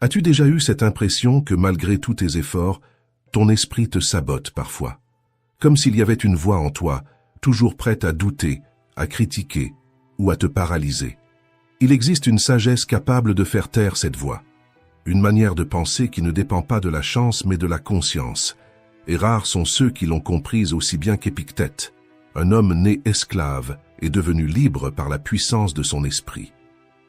As-tu déjà eu cette impression que malgré tous tes efforts, ton esprit te sabote parfois? Comme s'il y avait une voix en toi, toujours prête à douter, à critiquer ou à te paralyser. Il existe une sagesse capable de faire taire cette voix. Une manière de penser qui ne dépend pas de la chance mais de la conscience. Et rares sont ceux qui l'ont comprise aussi bien qu'Épictète, un homme né esclave et devenu libre par la puissance de son esprit.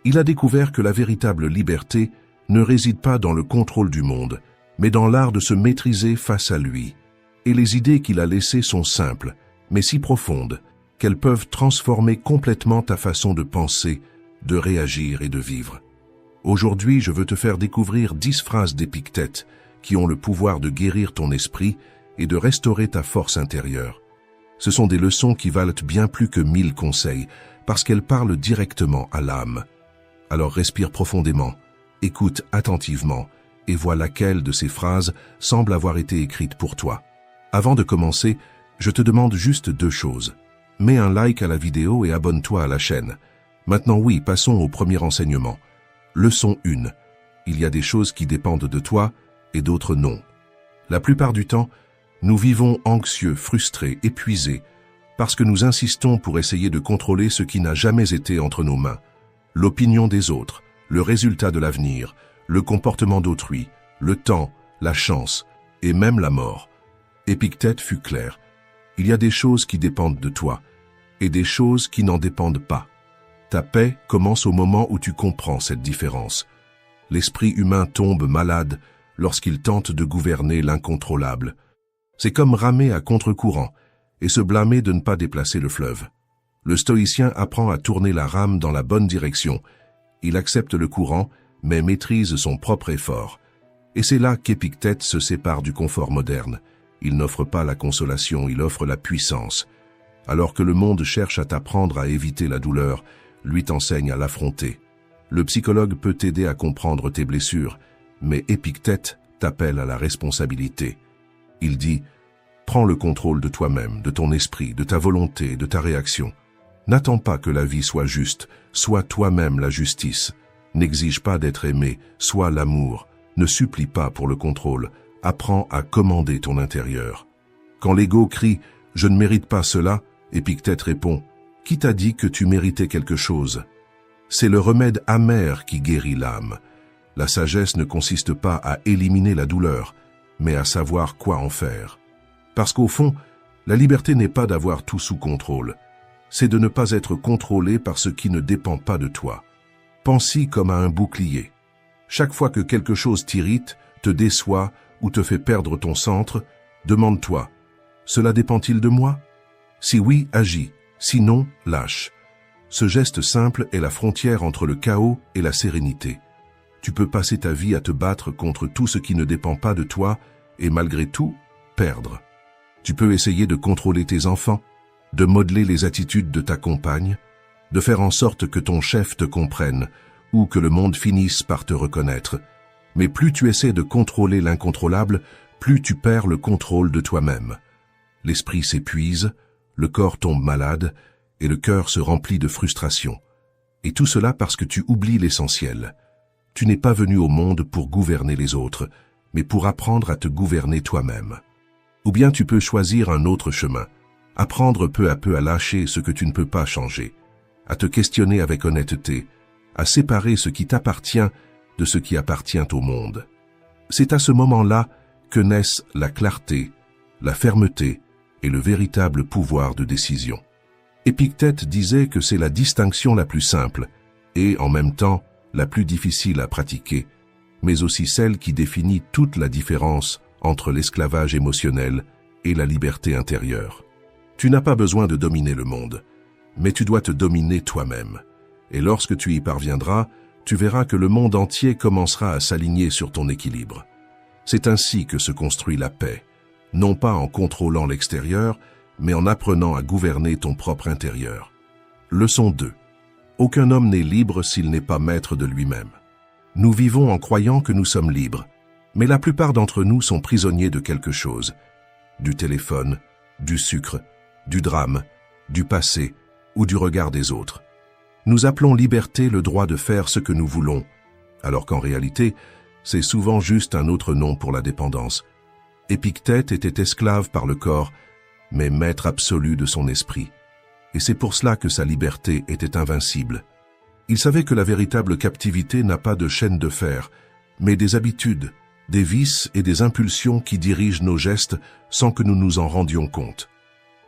Il a découvert que la véritable liberté ne réside pas dans le contrôle du monde, mais dans l'art de se maîtriser face à lui. Et les idées qu'il a laissées sont simples, mais si profondes, qu'elles peuvent transformer complètement ta façon de penser, de réagir et de vivre. Aujourd'hui, je veux te faire découvrir 10 phrases d'Épictète qui ont le pouvoir de guérir ton esprit et de restaurer ta force intérieure. Ce sont des leçons qui valent bien plus que 1000 conseils, parce qu'elles parlent directement à l'âme. Alors respire profondément, écoute attentivement, et vois laquelle de ces phrases semble avoir été écrite pour toi. Avant de commencer, je te demande juste 2 choses. Mets un like à la vidéo et abonne-toi à la chaîne. Maintenant oui, passons au premier enseignement. Leçon 1. Il y a des choses qui dépendent de toi et d'autres non. La plupart du temps, nous vivons anxieux, frustrés, épuisés, parce que nous insistons pour essayer de contrôler ce qui n'a jamais été entre nos mains. L'opinion des autres, le résultat de l'avenir, le comportement d'autrui, le temps, la chance et même la mort. Épictète fut clair. Il y a des choses qui dépendent de toi et des choses qui n'en dépendent pas. Ta paix commence au moment où tu comprends cette différence. L'esprit humain tombe malade lorsqu'il tente de gouverner l'incontrôlable. C'est comme ramer à contre-courant et se blâmer de ne pas déplacer le fleuve. Le stoïcien apprend à tourner la rame dans la bonne direction. Il accepte le courant, mais maîtrise son propre effort. Et c'est là qu'Épictète se sépare du confort moderne. Il n'offre pas la consolation, il offre la puissance. Alors que le monde cherche à t'apprendre à éviter la douleur, lui t'enseigne à l'affronter. Le psychologue peut t'aider à comprendre tes blessures, mais Épictète t'appelle à la responsabilité. Il dit « Prends le contrôle de toi-même, de ton esprit, de ta volonté, de ta réaction. N'attends pas que la vie soit juste, sois toi-même la justice. N'exige pas d'être aimé, sois l'amour. Ne supplie pas pour le contrôle, apprends à commander ton intérieur. » Quand l'ego crie « Je ne mérite pas cela », Épictète répond « Qui t'a dit que tu méritais quelque chose ?» C'est le remède amer qui guérit l'âme. La sagesse ne consiste pas à éliminer la douleur, mais à savoir quoi en faire. Parce qu'au fond, la liberté n'est pas d'avoir tout sous contrôle. C'est de ne pas être contrôlé par ce qui ne dépend pas de toi. Pense-y comme à un bouclier. Chaque fois que quelque chose t'irrite, te déçoit ou te fait perdre ton centre, demande-toi « Cela dépend-il de moi ?» Si oui, agis. Sinon, lâche. Ce geste simple est la frontière entre le chaos et la sérénité. Tu peux passer ta vie à te battre contre tout ce qui ne dépend pas de toi et malgré tout, perdre. Tu peux essayer de contrôler tes enfants, de modeler les attitudes de ta compagne, de faire en sorte que ton chef te comprenne ou que le monde finisse par te reconnaître. Mais plus tu essaies de contrôler l'incontrôlable, plus tu perds le contrôle de toi-même. L'esprit s'épuise, le corps tombe malade et le cœur se remplit de frustration. Et tout cela parce que tu oublies l'essentiel. Tu n'es pas venu au monde pour gouverner les autres, mais pour apprendre à te gouverner toi-même. Ou bien tu peux choisir un autre chemin, apprendre peu à peu à lâcher ce que tu ne peux pas changer, à te questionner avec honnêteté, à séparer ce qui t'appartient de ce qui appartient au monde. C'est à ce moment-là que naissent la clarté, la fermeté et le véritable pouvoir de décision. Épictète disait que c'est la distinction la plus simple et, en même temps, la plus difficile à pratiquer, mais aussi celle qui définit toute la différence entre l'esclavage émotionnel et la liberté intérieure. Tu n'as pas besoin de dominer le monde, mais tu dois te dominer toi-même. Et lorsque tu y parviendras, tu verras que le monde entier commencera à s'aligner sur ton équilibre. C'est ainsi que se construit la paix, non pas en contrôlant l'extérieur, mais en apprenant à gouverner ton propre intérieur. Leçon 2. Aucun homme n'est libre s'il n'est pas maître de lui-même. Nous vivons en croyant que nous sommes libres, mais la plupart d'entre nous sont prisonniers de quelque chose. Du téléphone, du sucre, du drame, du passé ou du regard des autres. Nous appelons liberté le droit de faire ce que nous voulons, alors qu'en réalité, c'est souvent juste un autre nom pour la dépendance. Épictète était esclave par le corps, mais maître absolu de son esprit. Et c'est pour cela que sa liberté était invincible. Il savait que la véritable captivité n'a pas de chaîne de fer, mais des habitudes, des vices et des impulsions qui dirigent nos gestes sans que nous nous en rendions compte.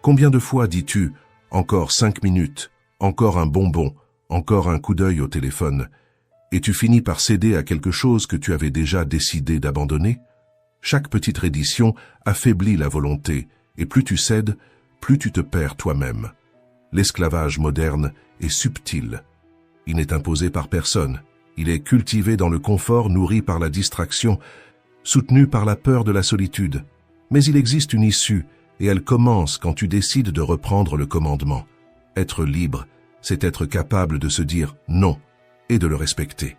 Combien de fois dis-tu « encore 5 minutes, encore un bonbon, encore un coup d'œil au téléphone » et tu finis par céder à quelque chose que tu avais déjà décidé d'abandonner? Chaque petite reddition affaiblit la volonté, et plus tu cèdes, plus tu te perds toi-même. L'esclavage moderne est subtil. Il n'est imposé par personne. Il est cultivé dans le confort, nourri par la distraction, soutenu par la peur de la solitude. Mais il existe une issue, et elle commence quand tu décides de reprendre le commandement. Être libre, c'est être capable de se dire non et de le respecter.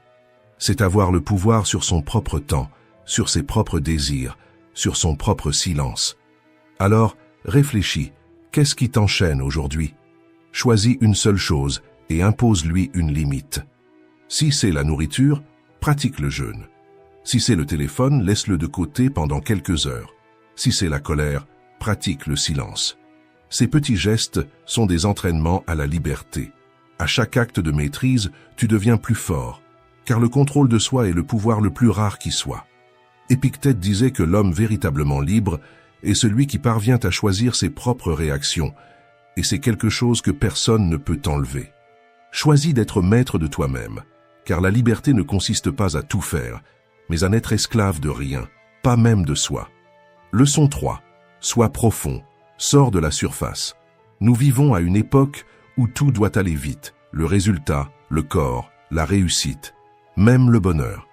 C'est avoir le pouvoir sur son propre temps, sur ses propres désirs, sur son propre silence. Alors, réfléchis, qu'est-ce qui t'enchaîne aujourd'hui? Choisis une seule chose et impose-lui une limite. Si c'est la nourriture, pratique le jeûne. Si c'est le téléphone, laisse-le de côté pendant quelques heures. Si c'est la colère, pratique le silence. Ces petits gestes sont des entraînements à la liberté. À chaque acte de maîtrise, tu deviens plus fort, car le contrôle de soi est le pouvoir le plus rare qui soit. Épictète disait que l'homme véritablement libre est celui qui parvient à choisir ses propres réactions, et c'est quelque chose que personne ne peut t'enlever. Choisis d'être maître de toi-même, car la liberté ne consiste pas à tout faire, mais à n'être esclave de rien, pas même de soi. Leçon 3. Sois profond, sors de la surface. Nous vivons à une époque où tout doit aller vite, le résultat, le corps, la réussite, même le bonheur.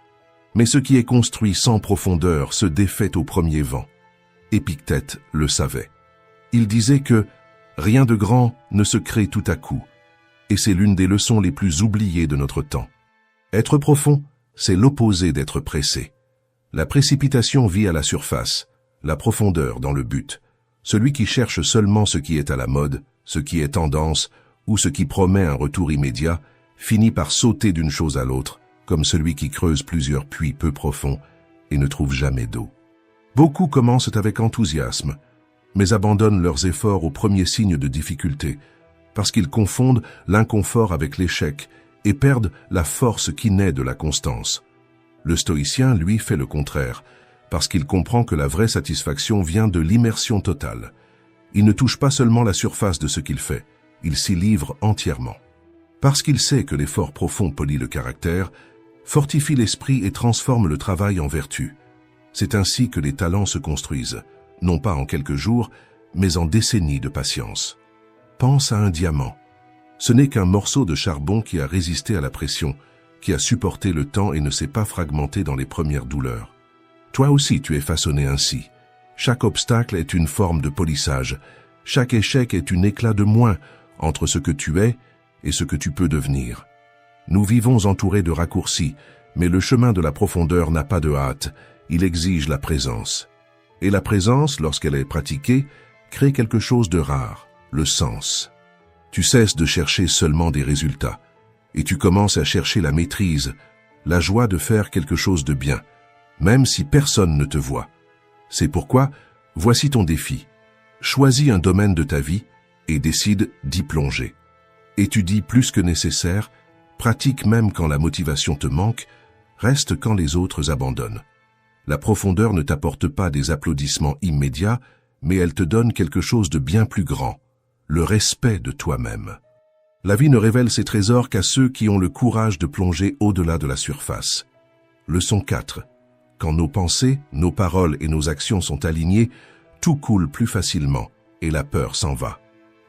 Mais ce qui est construit sans profondeur se défait au premier vent. Épictète le savait. Il disait que rien de grand ne se crée tout à coup, et c'est l'une des leçons les plus oubliées de notre temps. Être profond, c'est l'opposé d'être pressé. La précipitation vit à la surface, la profondeur dans le but. Celui qui cherche seulement ce qui est à la mode, ce qui est tendance, ou ce qui promet un retour immédiat, finit par sauter d'une chose à l'autre, comme celui qui creuse plusieurs puits peu profonds et ne trouve jamais d'eau. Beaucoup commencent avec enthousiasme, mais abandonnent leurs efforts au premier signe de difficulté, parce qu'ils confondent l'inconfort avec l'échec et perdent la force qui naît de la constance. Le stoïcien, lui, fait le contraire, parce qu'il comprend que la vraie satisfaction vient de l'immersion totale. Il ne touche pas seulement la surface de ce qu'il fait, il s'y livre entièrement. Parce qu'il sait que l'effort profond polit le caractère, fortifie l'esprit et transforme le travail en vertu. C'est ainsi que les talents se construisent, non pas en quelques jours, mais en décennies de patience. Pense à un diamant. Ce n'est qu'un morceau de charbon qui a résisté à la pression, qui a supporté le temps et ne s'est pas fragmenté dans les premières douleurs. Toi aussi tu es façonné ainsi. Chaque obstacle est une forme de polissage. Chaque échec est un éclat de moins entre ce que tu es et ce que tu peux devenir. Nous vivons entourés de raccourcis, mais le chemin de la profondeur n'a pas de hâte, il exige la présence. Et la présence, lorsqu'elle est pratiquée, crée quelque chose de rare, le sens. Tu cesses de chercher seulement des résultats, et tu commences à chercher la maîtrise, la joie de faire quelque chose de bien, même si personne ne te voit. C'est pourquoi, voici ton défi. Choisis un domaine de ta vie et décide d'y plonger. Étudie plus que nécessaire, pratique même quand la motivation te manque, reste quand les autres abandonnent. La profondeur ne t'apporte pas des applaudissements immédiats, mais elle te donne quelque chose de bien plus grand, le respect de toi-même. La vie ne révèle ses trésors qu'à ceux qui ont le courage de plonger au-delà de la surface. Leçon 4. Quand nos pensées, nos paroles et nos actions sont alignées, tout coule plus facilement et la peur s'en va.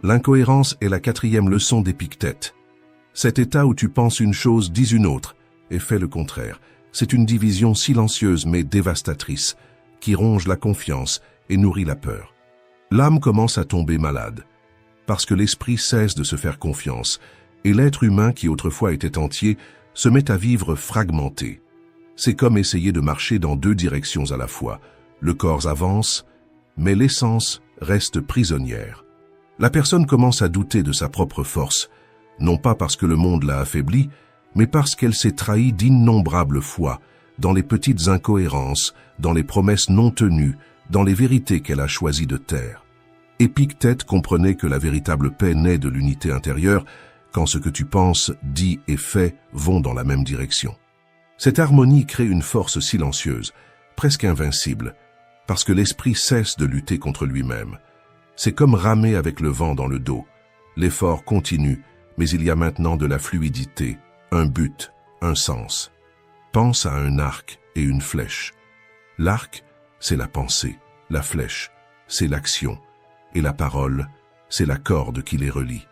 L'incohérence est la 4e leçon d'Épictète. Cet état où tu penses une chose, dis une autre, et fais le contraire. C'est une division silencieuse mais dévastatrice, qui ronge la confiance et nourrit la peur. L'âme commence à tomber malade, parce que l'esprit cesse de se faire confiance, et l'être humain qui autrefois était entier se met à vivre fragmenté. C'est comme essayer de marcher dans 2 directions à la fois. Le corps avance, mais l'essence reste prisonnière. La personne commence à douter de sa propre force, non pas parce que le monde l'a affaiblie, mais parce qu'elle s'est trahie d'innombrables fois, dans les petites incohérences, dans les promesses non tenues, dans les vérités qu'elle a choisi de taire. Épictète comprenait que la véritable paix naît de l'unité intérieure quand ce que tu penses, dis et fais vont dans la même direction. Cette harmonie crée une force silencieuse, presque invincible, parce que l'esprit cesse de lutter contre lui-même. C'est comme ramer avec le vent dans le dos. L'effort continue, mais il y a maintenant de la fluidité, un but, un sens. Pense à un arc et une flèche. L'arc, c'est la pensée, la flèche, c'est l'action, et la parole, c'est la corde qui les relie.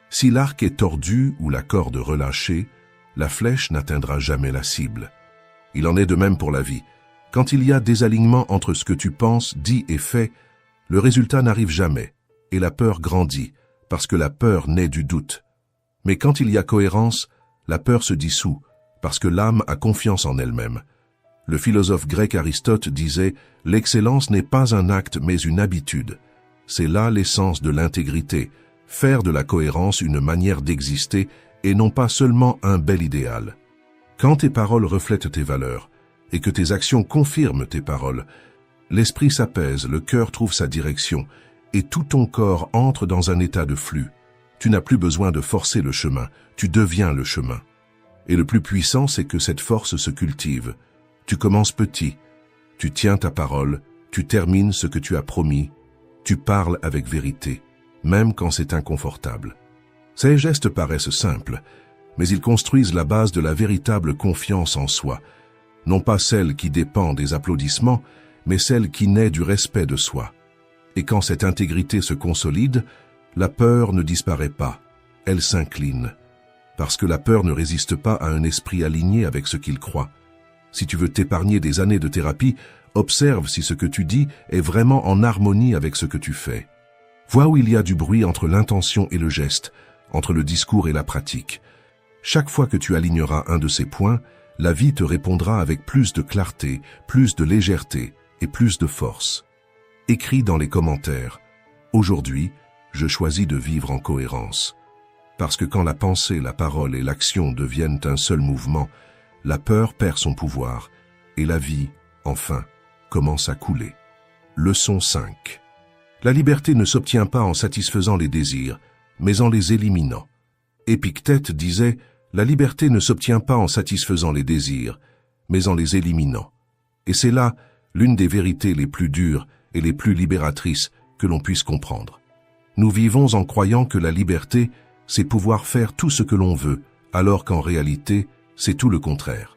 Si l'arc est tordu ou la corde relâchée, la flèche n'atteindra jamais la cible. Il en est de même pour la vie. Quand il y a désalignement entre ce que tu penses, dis et fais, le résultat n'arrive jamais, et la peur grandit, parce que la peur naît du doute. Mais quand il y a cohérence, la peur se dissout, parce que l'âme a confiance en elle-même. Le philosophe grec Aristote disait « L'excellence n'est pas un acte mais une habitude ». C'est là l'essence de l'intégrité, faire de la cohérence une manière d'exister et non pas seulement un bel idéal. Quand tes paroles reflètent tes valeurs et que tes actions confirment tes paroles, l'esprit s'apaise, le cœur trouve sa direction et tout ton corps entre dans un état de flux. Tu n'as plus besoin de forcer le chemin, tu deviens le chemin. Et le plus puissant, c'est que cette force se cultive. Tu commences petit, tu tiens ta parole, tu termines ce que tu as promis, tu parles avec vérité, même quand c'est inconfortable. Ces gestes paraissent simples, mais ils construisent la base de la véritable confiance en soi, non pas celle qui dépend des applaudissements, mais celle qui naît du respect de soi. Et quand cette intégrité se consolide, la peur ne disparaît pas, elle s'incline. Parce que la peur ne résiste pas à un esprit aligné avec ce qu'il croit. Si tu veux t'épargner des années de thérapie, observe si ce que tu dis est vraiment en harmonie avec ce que tu fais. Vois où il y a du bruit entre l'intention et le geste, entre le discours et la pratique. Chaque fois que tu aligneras un de ces points, la vie te répondra avec plus de clarté, plus de légèreté et plus de force. Écris dans les commentaires « Aujourd'hui, je choisis de vivre en cohérence ». Parce que quand la pensée, la parole et l'action deviennent un seul mouvement, la peur perd son pouvoir et la vie, enfin, commence à couler. Leçon 5. La liberté ne s'obtient pas en satisfaisant les désirs, mais en les éliminant. Épictète disait « La liberté ne s'obtient pas en satisfaisant les désirs, mais en les éliminant ». Et c'est là l'une des vérités les plus dures et les plus libératrices que l'on puisse comprendre. Nous vivons en croyant que la liberté, c'est pouvoir faire tout ce que l'on veut, alors qu'en réalité, c'est tout le contraire.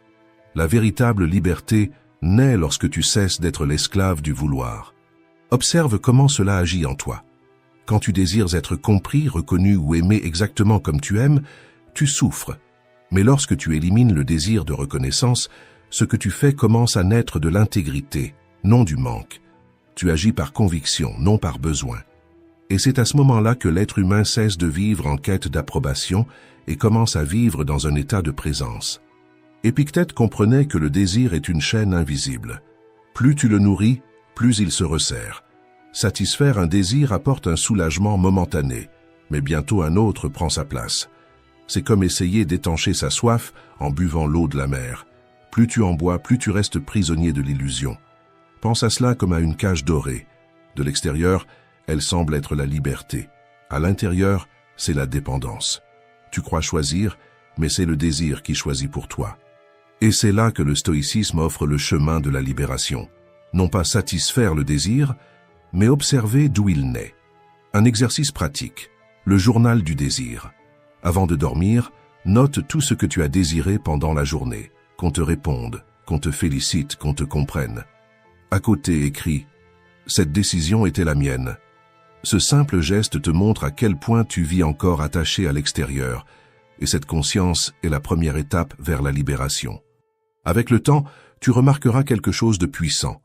La véritable liberté naît lorsque tu cesses d'être l'esclave du vouloir. Observe comment cela agit en toi. Quand tu désires être compris, reconnu ou aimé exactement comme tu aimes, tu souffres. Mais lorsque tu élimines le désir de reconnaissance, ce que tu fais commence à naître de l'intégrité, non du manque. Tu agis par conviction, non par besoin. Et c'est à ce moment-là que l'être humain cesse de vivre en quête d'approbation et commence à vivre dans un état de présence. Épictète comprenait que le désir est une chaîne invisible. Plus tu le nourris, plus il se resserre. Satisfaire un désir apporte un soulagement momentané, mais bientôt un autre prend sa place. C'est comme essayer d'étancher sa soif en buvant l'eau de la mer. Plus tu en bois, plus tu restes prisonnier de l'illusion. Pense à cela comme à une cage dorée. De l'extérieur, elle semble être la liberté. À l'intérieur, c'est la dépendance. Tu crois choisir, mais c'est le désir qui choisit pour toi. Et c'est là que le stoïcisme offre le chemin de la libération. Non pas satisfaire le désir, mais observer d'où il naît. Un exercice pratique, le journal du désir. Avant de dormir, note tout ce que tu as désiré pendant la journée, qu'on te réponde, qu'on te félicite, qu'on te comprenne. À côté, écris « Cette décision était la mienne ». Ce simple geste te montre à quel point tu vis encore attaché à l'extérieur, et cette conscience est la première étape vers la libération. Avec le temps, tu remarqueras quelque chose de puissant.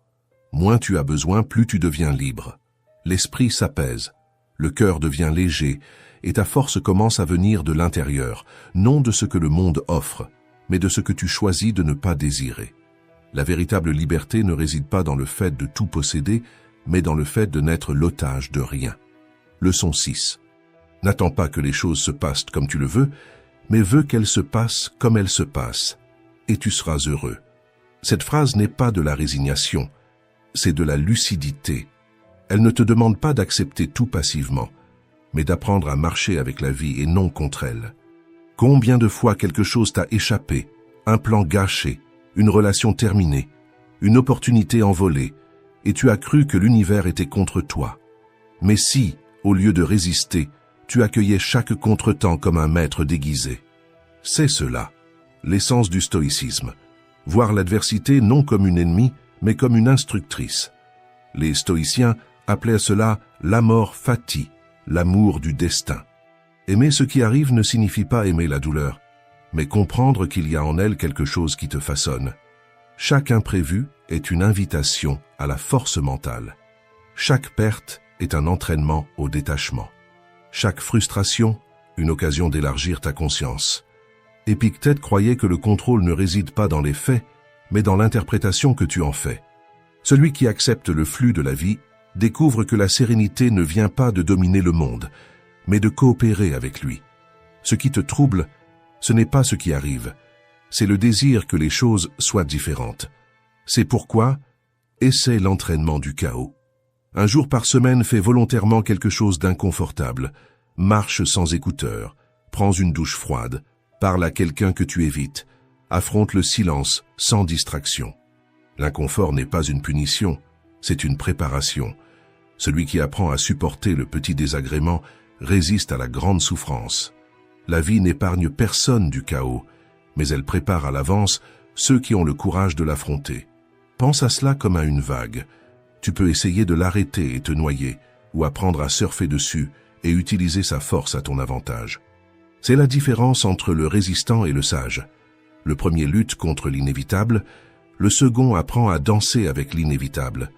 Moins tu as besoin, plus tu deviens libre. L'esprit s'apaise, le cœur devient léger, et ta force commence à venir de l'intérieur, non de ce que le monde offre, mais de ce que tu choisis de ne pas désirer. La véritable liberté ne réside pas dans le fait de tout posséder, mais dans le fait de n'être l'otage de rien. Leçon 6. N'attends pas que les choses se passent comme tu le veux, mais veux qu'elles se passent comme elles se passent, et tu seras heureux. Cette phrase n'est pas de la résignation, c'est de la lucidité. Elle ne te demande pas d'accepter tout passivement, mais d'apprendre à marcher avec la vie et non contre elle. Combien de fois quelque chose t'a échappé, un plan gâché, une relation terminée, une opportunité envolée, et tu as cru que l'univers était contre toi. Mais si, au lieu de résister, tu accueillais chaque contretemps comme un maître déguisé. C'est cela, l'essence du stoïcisme. Voir l'adversité non comme une ennemie, mais comme une instructrice. Les stoïciens appelaient cela l'amor fati, l'amour du destin. Aimer ce qui arrive ne signifie pas aimer la douleur, mais comprendre qu'il y a en elle quelque chose qui te façonne. Chaque imprévu est une invitation à la force mentale. Chaque perte est un entraînement au détachement. Chaque frustration, une occasion d'élargir ta conscience. Épictète croyait que le contrôle ne réside pas dans les faits, mais dans l'interprétation que tu en fais. Celui qui accepte le flux de la vie découvre que la sérénité ne vient pas de dominer le monde, mais de coopérer avec lui. Ce qui te trouble, ce n'est pas ce qui arrive, c'est le désir que les choses soient différentes. C'est pourquoi, essaie l'entraînement du chaos. Un jour par semaine, fais volontairement quelque chose d'inconfortable, marche sans écouteurs, prends une douche froide, parle à quelqu'un que tu évites, affronte le silence sans distraction. L'inconfort n'est pas une punition, c'est une préparation. Celui qui apprend à supporter le petit désagrément résiste à la grande souffrance. La vie n'épargne personne du chaos, mais elle prépare à l'avance ceux qui ont le courage de l'affronter. Pense à cela comme à une vague. Tu peux essayer de l'arrêter et te noyer, ou apprendre à surfer dessus et utiliser sa force à ton avantage. C'est la différence entre le résistant et le sage. Le premier lutte contre l'inévitable, le second apprend à danser avec l'inévitable.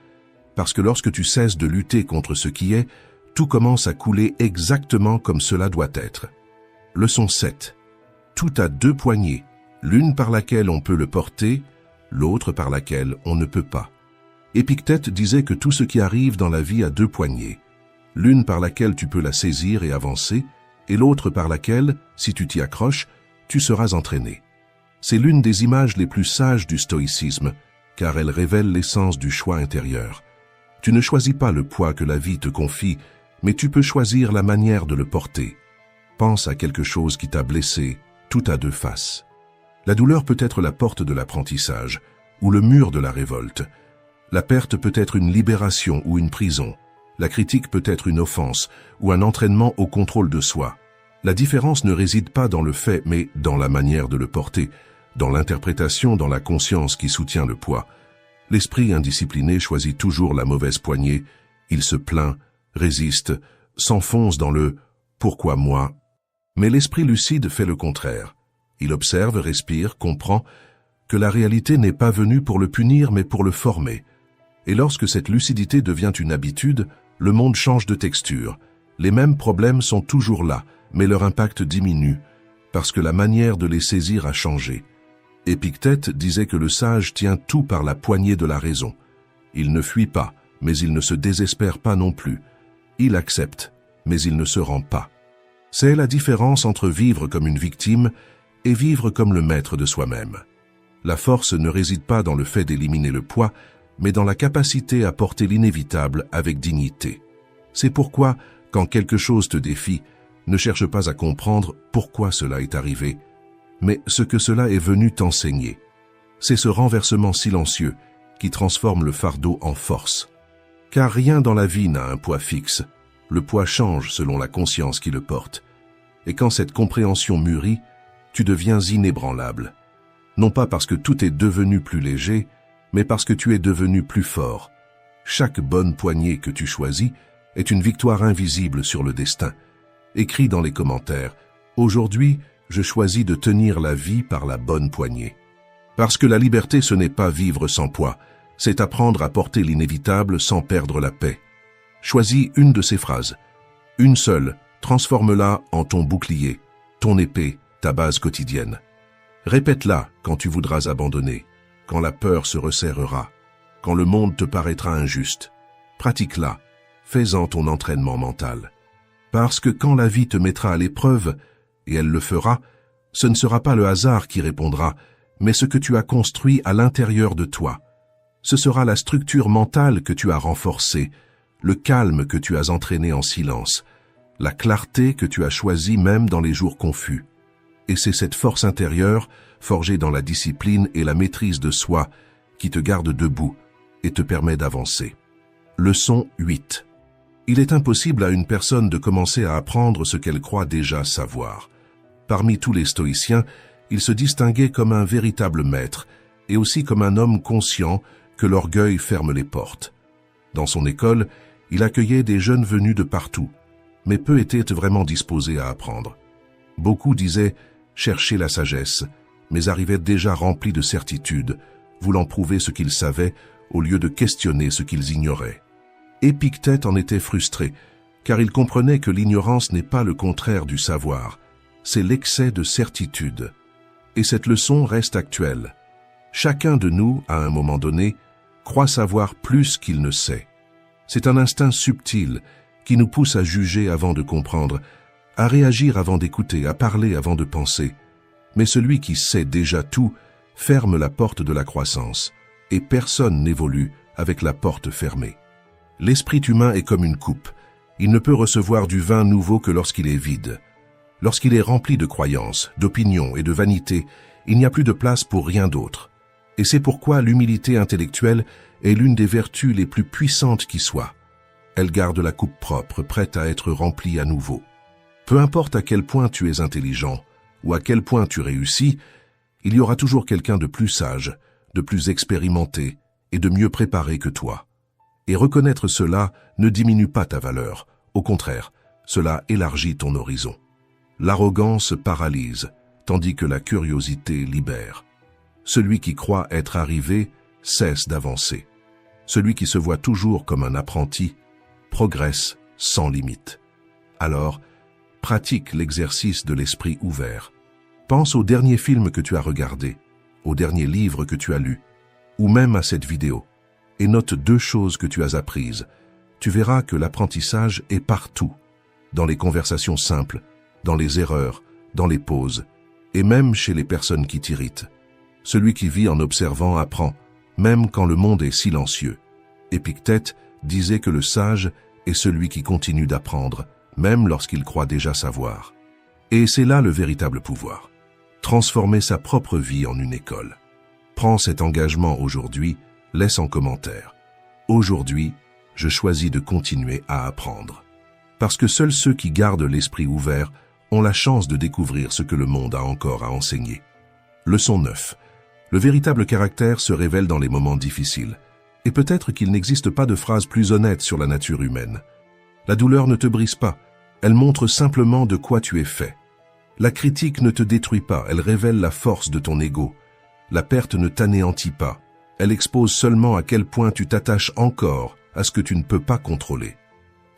Parce que lorsque tu cesses de lutter contre ce qui est, tout commence à couler exactement comme cela doit être. Leçon 7. Tout a deux poignées, l'une par laquelle on peut le porter, l'autre par laquelle on ne peut pas. Épictète disait que tout ce qui arrive dans la vie a deux poignées, l'une par laquelle tu peux la saisir et avancer, et l'autre par laquelle, si tu t'y accroches, tu seras entraîné. C'est l'une des images les plus sages du stoïcisme, car elle révèle l'essence du choix intérieur. Tu ne choisis pas le poids que la vie te confie, mais tu peux choisir la manière de le porter. Pense à quelque chose qui t'a blessé, tout a deux faces. La douleur peut être la porte de l'apprentissage, ou le mur de la révolte. La perte peut être une libération ou une prison. La critique peut être une offense, ou un entraînement au contrôle de soi. La différence ne réside pas dans le fait, mais dans la manière de le porter, dans l'interprétation, dans la conscience qui soutient le poids. L'esprit indiscipliné choisit toujours la mauvaise poignée, il se plaint, résiste, s'enfonce dans le « pourquoi moi ?» Mais l'esprit lucide fait le contraire. Il observe, respire, comprend que la réalité n'est pas venue pour le punir mais pour le former. Et lorsque cette lucidité devient une habitude, le monde change de texture. Les mêmes problèmes sont toujours là, mais leur impact diminue, parce que la manière de les saisir a changé. Épictète disait que le sage tient tout par la poignée de la raison. Il ne fuit pas, mais il ne se désespère pas non plus. Il accepte, mais il ne se rend pas. C'est la différence entre vivre comme une victime et vivre comme le maître de soi-même. La force ne réside pas dans le fait d'éliminer le poids, mais dans la capacité à porter l'inévitable avec dignité. C'est pourquoi, quand quelque chose te défie, ne cherche pas à comprendre pourquoi cela est arrivé, mais ce que cela est venu t'enseigner. C'est ce renversement silencieux qui transforme le fardeau en force. Car rien dans la vie n'a un poids fixe. Le poids change selon la conscience qui le porte. Et quand cette compréhension mûrit, tu deviens inébranlable. Non pas parce que tout est devenu plus léger, mais parce que tu es devenu plus fort. Chaque bonne poignée que tu choisis est une victoire invisible sur le destin. Écris dans les commentaires « Aujourd'hui, je choisis de tenir la vie par la bonne poignée. » Parce que la liberté, ce n'est pas vivre sans poids, c'est apprendre à porter l'inévitable sans perdre la paix. Choisis une de ces phrases. Une seule, transforme-la en ton bouclier, ton épée, ta base quotidienne. Répète-la quand tu voudras abandonner, quand la peur se resserrera, quand le monde te paraîtra injuste. Pratique-la, fais-en ton entraînement mental. Parce que quand la vie te mettra à l'épreuve, et elle le fera, ce ne sera pas le hasard qui répondra, mais ce que tu as construit à l'intérieur de toi. Ce sera la structure mentale que tu as renforcée, le calme que tu as entraîné en silence, la clarté que tu as choisie même dans les jours confus. Et c'est cette force intérieure, forgée dans la discipline et la maîtrise de soi, qui te garde debout et te permet d'avancer. Leçon 8. Il est impossible à une personne de commencer à apprendre ce qu'elle croit déjà savoir. Parmi tous les stoïciens, il se distinguait comme un véritable maître et aussi comme un homme conscient que l'orgueil ferme les portes. Dans son école, il accueillait des jeunes venus de partout, mais peu étaient vraiment disposés à apprendre. Beaucoup disaient chercher la sagesse, mais arrivaient déjà remplis de certitudes, voulant prouver ce qu'ils savaient au lieu de questionner ce qu'ils ignoraient. Épictète en était frustré, car il comprenait que l'ignorance n'est pas le contraire du savoir, c'est l'excès de certitude. Et cette leçon reste actuelle. Chacun de nous, à un moment donné, croit savoir plus qu'il ne sait. C'est un instinct subtil qui nous pousse à juger avant de comprendre, à réagir avant d'écouter, à parler avant de penser. Mais celui qui sait déjà tout ferme la porte de la croissance, et personne n'évolue avec la porte fermée. L'esprit humain est comme une coupe. Il ne peut recevoir du vin nouveau que lorsqu'il est vide. Lorsqu'il est rempli de croyances, d'opinions et de vanité, il n'y a plus de place pour rien d'autre. Et c'est pourquoi l'humilité intellectuelle est l'une des vertus les plus puissantes qui soient. Elle garde la coupe propre, prête à être remplie à nouveau. Peu importe à quel point tu es intelligent ou à quel point tu réussis, il y aura toujours quelqu'un de plus sage, de plus expérimenté et de mieux préparé que toi. Et reconnaître cela ne diminue pas ta valeur. Au contraire, cela élargit ton horizon. L'arrogance paralyse, tandis que la curiosité libère. Celui qui croit être arrivé cesse d'avancer. Celui qui se voit toujours comme un apprenti progresse sans limite. Alors, pratique l'exercice de l'esprit ouvert. Pense au dernier film que tu as regardé, au dernier livre que tu as lu, ou même à cette vidéo, et note 2 choses que tu as apprises. Tu verras que l'apprentissage est partout, dans les conversations simples, dans les erreurs, dans les pauses, et même chez les personnes qui t'irritent. Celui qui vit en observant apprend, même quand le monde est silencieux. Épictète disait que le sage est celui qui continue d'apprendre, même lorsqu'il croit déjà savoir. Et c'est là le véritable pouvoir. Transformer sa propre vie en une école. Prends cet engagement aujourd'hui, laisse en commentaire. Aujourd'hui, je choisis de continuer à apprendre. Parce que seuls ceux qui gardent l'esprit ouvert ont la chance de découvrir ce que le monde a encore à enseigner. Leçon 9. Le véritable caractère se révèle dans les moments difficiles. Et peut-être qu'il n'existe pas de phrase plus honnête sur la nature humaine. La douleur ne te brise pas, elle montre simplement de quoi tu es fait. La critique ne te détruit pas, elle révèle la force de ton ego. La perte ne t'anéantit pas, elle expose seulement à quel point tu t'attaches encore à ce que tu ne peux pas contrôler.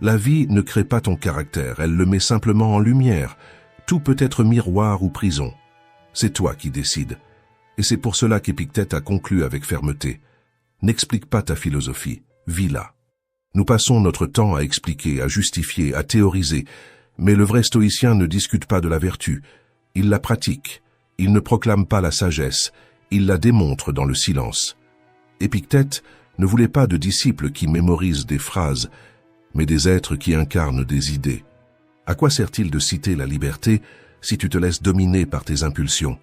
La vie ne crée pas ton caractère, elle le met simplement en lumière. Tout peut être miroir ou prison. C'est toi qui décides. Et c'est pour cela qu'Épictète a conclu avec fermeté. N'explique pas ta philosophie, vis-la. Nous passons notre temps à expliquer, à justifier, à théoriser, mais le vrai stoïcien ne discute pas de la vertu. Il la pratique. Il ne proclame pas la sagesse. Il la démontre dans le silence. Épictète ne voulait pas de disciples qui mémorisent des phrases, mais des êtres qui incarnent des idées. À quoi sert-il de citer la liberté si tu te laisses dominer par tes impulsions?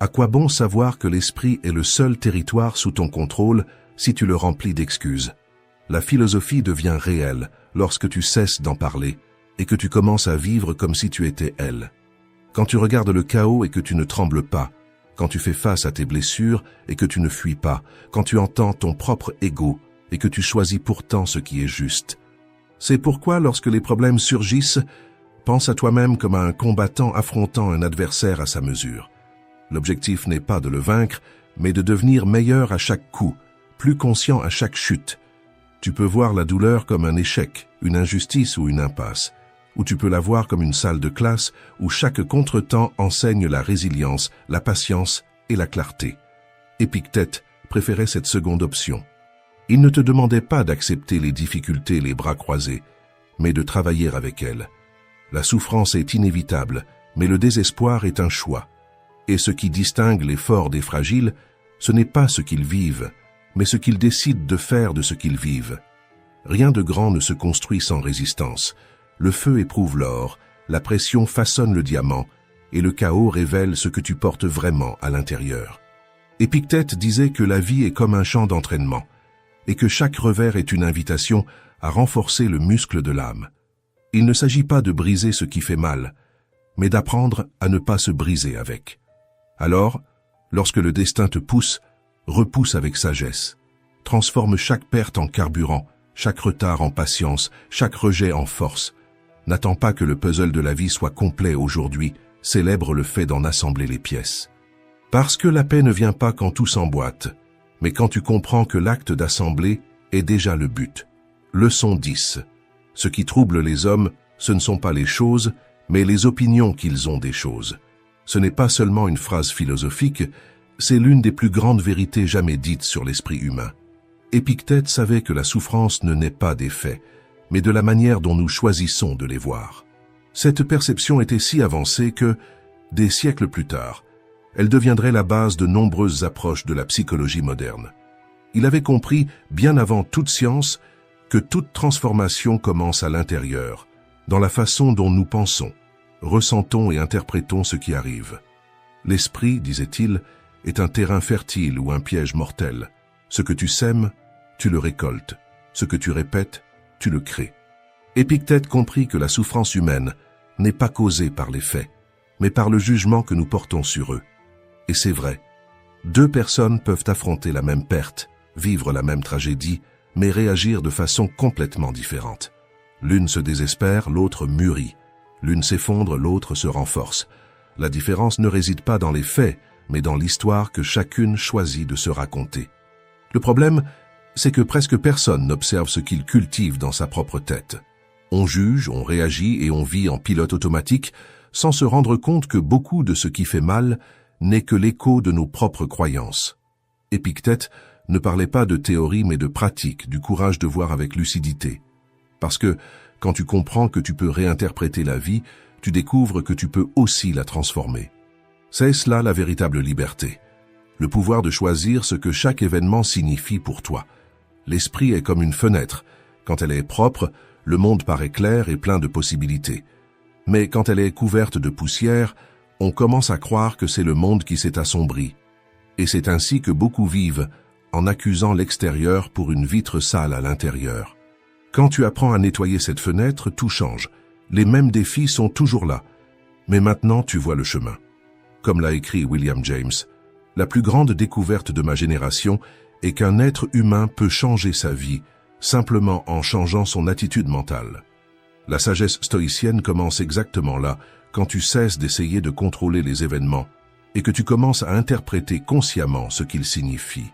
À quoi bon savoir que l'esprit est le seul territoire sous ton contrôle si tu le remplis d'excuses? La philosophie devient réelle lorsque tu cesses d'en parler et que tu commences à vivre comme si tu étais elle. Quand tu regardes le chaos et que tu ne trembles pas, quand tu fais face à tes blessures et que tu ne fuis pas, quand tu entends ton propre ego et que tu choisis pourtant ce qui est juste. C'est pourquoi lorsque les problèmes surgissent, pense à toi-même comme à un combattant affrontant un adversaire à sa mesure. L'objectif n'est pas de le vaincre, mais de devenir meilleur à chaque coup, plus conscient à chaque chute. Tu peux voir la douleur comme un échec, une injustice ou une impasse, ou tu peux la voir comme une salle de classe où chaque contretemps enseigne la résilience, la patience et la clarté. Épictète préférait cette seconde option. Il ne te demandait pas d'accepter les difficultés les bras croisés, mais de travailler avec elles. La souffrance est inévitable, mais le désespoir est un choix. Et ce qui distingue les forts des fragiles, ce n'est pas ce qu'ils vivent, mais ce qu'ils décident de faire de ce qu'ils vivent. Rien de grand ne se construit sans résistance. Le feu éprouve l'or, la pression façonne le diamant, et le chaos révèle ce que tu portes vraiment à l'intérieur. Épictète disait que la vie est comme un champ d'entraînement, et que chaque revers est une invitation à renforcer le muscle de l'âme. Il ne s'agit pas de briser ce qui fait mal, mais d'apprendre à ne pas se briser avec. Alors, lorsque le destin te pousse, repousse avec sagesse. Transforme chaque perte en carburant, chaque retard en patience, chaque rejet en force. N'attends pas que le puzzle de la vie soit complet aujourd'hui, célèbre le fait d'en assembler les pièces. Parce que la paix ne vient pas quand tout s'emboîte, mais quand tu comprends que l'acte d'assembler est déjà le but. Leçon 10. Ce qui trouble les hommes, ce ne sont pas les choses, mais les opinions qu'ils ont des choses. Ce n'est pas seulement une phrase philosophique, c'est l'une des plus grandes vérités jamais dites sur l'esprit humain. Épictète savait que la souffrance ne naît pas des faits, mais de la manière dont nous choisissons de les voir. Cette perception était si avancée que, des siècles plus tard, elle deviendrait la base de nombreuses approches de la psychologie moderne. Il avait compris, bien avant toute science, que toute transformation commence à l'intérieur, dans la façon dont nous pensons, ressentons et interprétons ce qui arrive. L'esprit, disait-il, est un terrain fertile ou un piège mortel. Ce que tu sèmes, tu le récoltes. Ce que tu répètes, tu le crées. Épictète comprit que la souffrance humaine n'est pas causée par les faits, mais par le jugement que nous portons sur eux. Et c'est vrai. 2 personnes peuvent affronter la même perte, vivre la même tragédie, mais réagir de façon complètement différente. L'une se désespère, l'autre mûrit. L'une s'effondre, l'autre se renforce. La différence ne réside pas dans les faits, mais dans l'histoire que chacune choisit de se raconter. Le problème, c'est que presque personne n'observe ce qu'il cultive dans sa propre tête. On juge, on réagit et on vit en pilote automatique sans se rendre compte que beaucoup de ce qui fait mal n'est que l'écho de nos propres croyances. Épictète ne parlait pas de théorie mais de pratique, du courage de voir avec lucidité. Parce que, quand tu comprends que tu peux réinterpréter la vie, tu découvres que tu peux aussi la transformer. C'est cela la véritable liberté. Le pouvoir de choisir ce que chaque événement signifie pour toi. L'esprit est comme une fenêtre. Quand elle est propre, le monde paraît clair et plein de possibilités. Mais quand elle est couverte de poussière, on commence à croire que c'est le monde qui s'est assombri. Et c'est ainsi que beaucoup vivent, en accusant l'extérieur pour une vitre sale à l'intérieur. Quand tu apprends à nettoyer cette fenêtre, tout change. Les mêmes défis sont toujours là. Mais maintenant, tu vois le chemin. Comme l'a écrit William James, la plus grande découverte de ma génération est qu'un être humain peut changer sa vie, simplement en changeant son attitude mentale. La sagesse stoïcienne commence exactement là, quand tu cesses d'essayer de contrôler les événements et que tu commences à interpréter consciemment ce qu'ils signifient.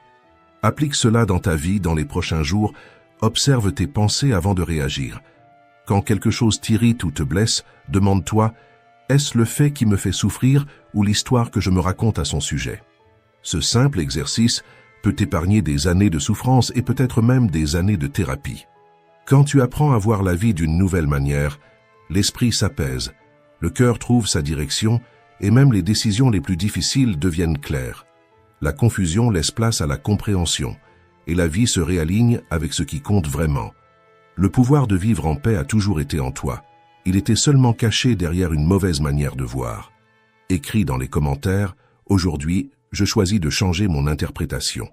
Applique cela dans ta vie dans les prochains jours, observe tes pensées avant de réagir. Quand quelque chose t'irrite ou te blesse, demande-toi, est-ce le fait qui me fait souffrir ou l'histoire que je me raconte à son sujet? Ce simple exercice peut t'épargner des années de souffrance et peut-être même des années de thérapie. Quand tu apprends à voir la vie d'une nouvelle manière, l'esprit s'apaise, le cœur trouve sa direction et même les décisions les plus difficiles deviennent claires. La confusion laisse place à la compréhension et la vie se réaligne avec ce qui compte vraiment. Le pouvoir de vivre en paix a toujours été en toi. Il était seulement caché derrière une mauvaise manière de voir. Écris dans les commentaires, aujourd'hui, je choisis de changer mon interprétation.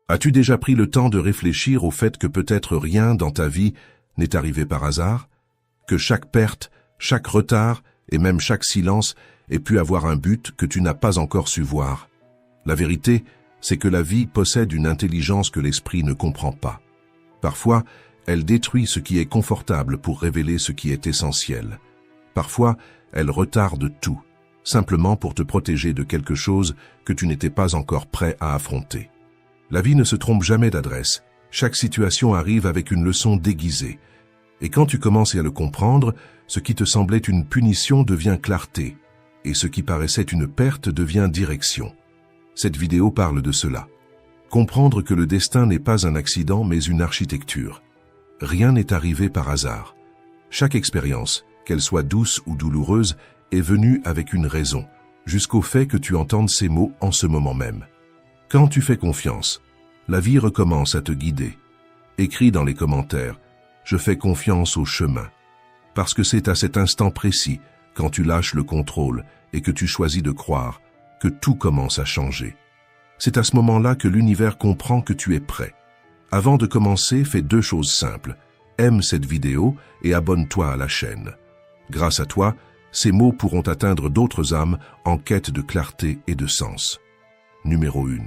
As-tu déjà pris le temps de réfléchir au fait que peut-être rien dans ta vie n'est arrivé par hasard? Que chaque perte, chaque retard et même chaque silence ait pu avoir un but que tu n'as pas encore su voir? La vérité, c'est que la vie possède une intelligence que l'esprit ne comprend pas. Parfois, elle détruit ce qui est confortable pour révéler ce qui est essentiel. Parfois, elle retarde tout, simplement pour te protéger de quelque chose que tu n'étais pas encore prêt à affronter. La vie ne se trompe jamais d'adresse. Chaque situation arrive avec une leçon déguisée. Et quand tu commences à le comprendre, ce qui te semblait une punition devient clarté, et ce qui paraissait une perte devient direction. Cette vidéo parle de cela. Comprendre que le destin n'est pas un accident mais une architecture. Rien n'est arrivé par hasard. Chaque expérience, qu'elle soit douce ou douloureuse, est venue avec une raison, jusqu'au fait que tu entendes ces mots en ce moment même. Quand tu fais confiance, la vie recommence à te guider. Écris dans les commentaires « Je fais confiance au chemin ». Parce que c'est à cet instant précis, quand tu lâches le contrôle et que tu choisis de croire, que tout commence à changer. C'est à ce moment-là que l'univers comprend que tu es prêt. Avant de commencer, fais 2 choses simples. Aime cette vidéo et abonne-toi à la chaîne. Grâce à toi, ces mots pourront atteindre d'autres âmes en quête de clarté et de sens. Numéro 1.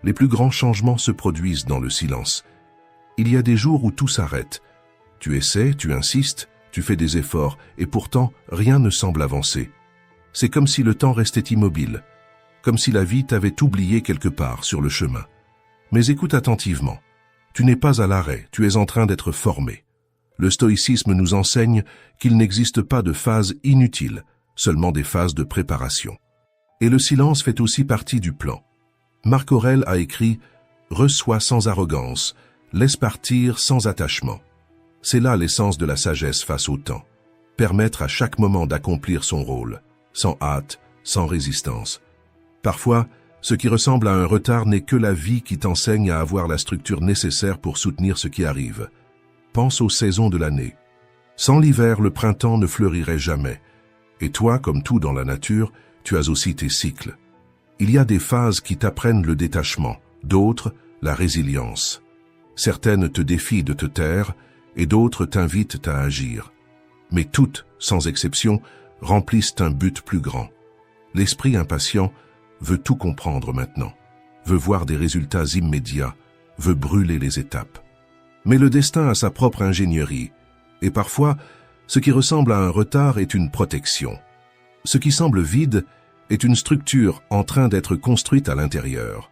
Les plus grands changements se produisent dans le silence. Il y a des jours où tout s'arrête. Tu essaies, tu insistes, tu fais des efforts et pourtant rien ne semble avancer. C'est comme si le temps restait immobile, comme si la vie t'avait oublié quelque part sur le chemin. Mais écoute attentivement. Tu n'es pas à l'arrêt, tu es en train d'être formé. Le stoïcisme nous enseigne qu'il n'existe pas de phase inutile, seulement des phases de préparation. Et le silence fait aussi partie du plan. Marc Aurèle a écrit « Reçois sans arrogance, laisse partir sans attachement ». C'est là l'essence de la sagesse face au temps. Permettre à chaque moment d'accomplir son rôle, sans hâte, sans résistance. Parfois, ce qui ressemble à un retard n'est que la vie qui t'enseigne à avoir la structure nécessaire pour soutenir ce qui arrive. Pense aux saisons de l'année. Sans l'hiver, le printemps ne fleurirait jamais. Et toi, comme tout dans la nature, tu as aussi tes cycles. Il y a des phases qui t'apprennent le détachement, d'autres, la résilience. Certaines te défient de te taire, et d'autres t'invitent à agir. Mais toutes, sans exception, remplissent un but plus grand. L'esprit impatient veut tout comprendre maintenant, veut voir des résultats immédiats, veut brûler les étapes. Mais le destin a sa propre ingénierie, et parfois, ce qui ressemble à un retard est une protection. Ce qui semble vide est une structure en train d'être construite à l'intérieur.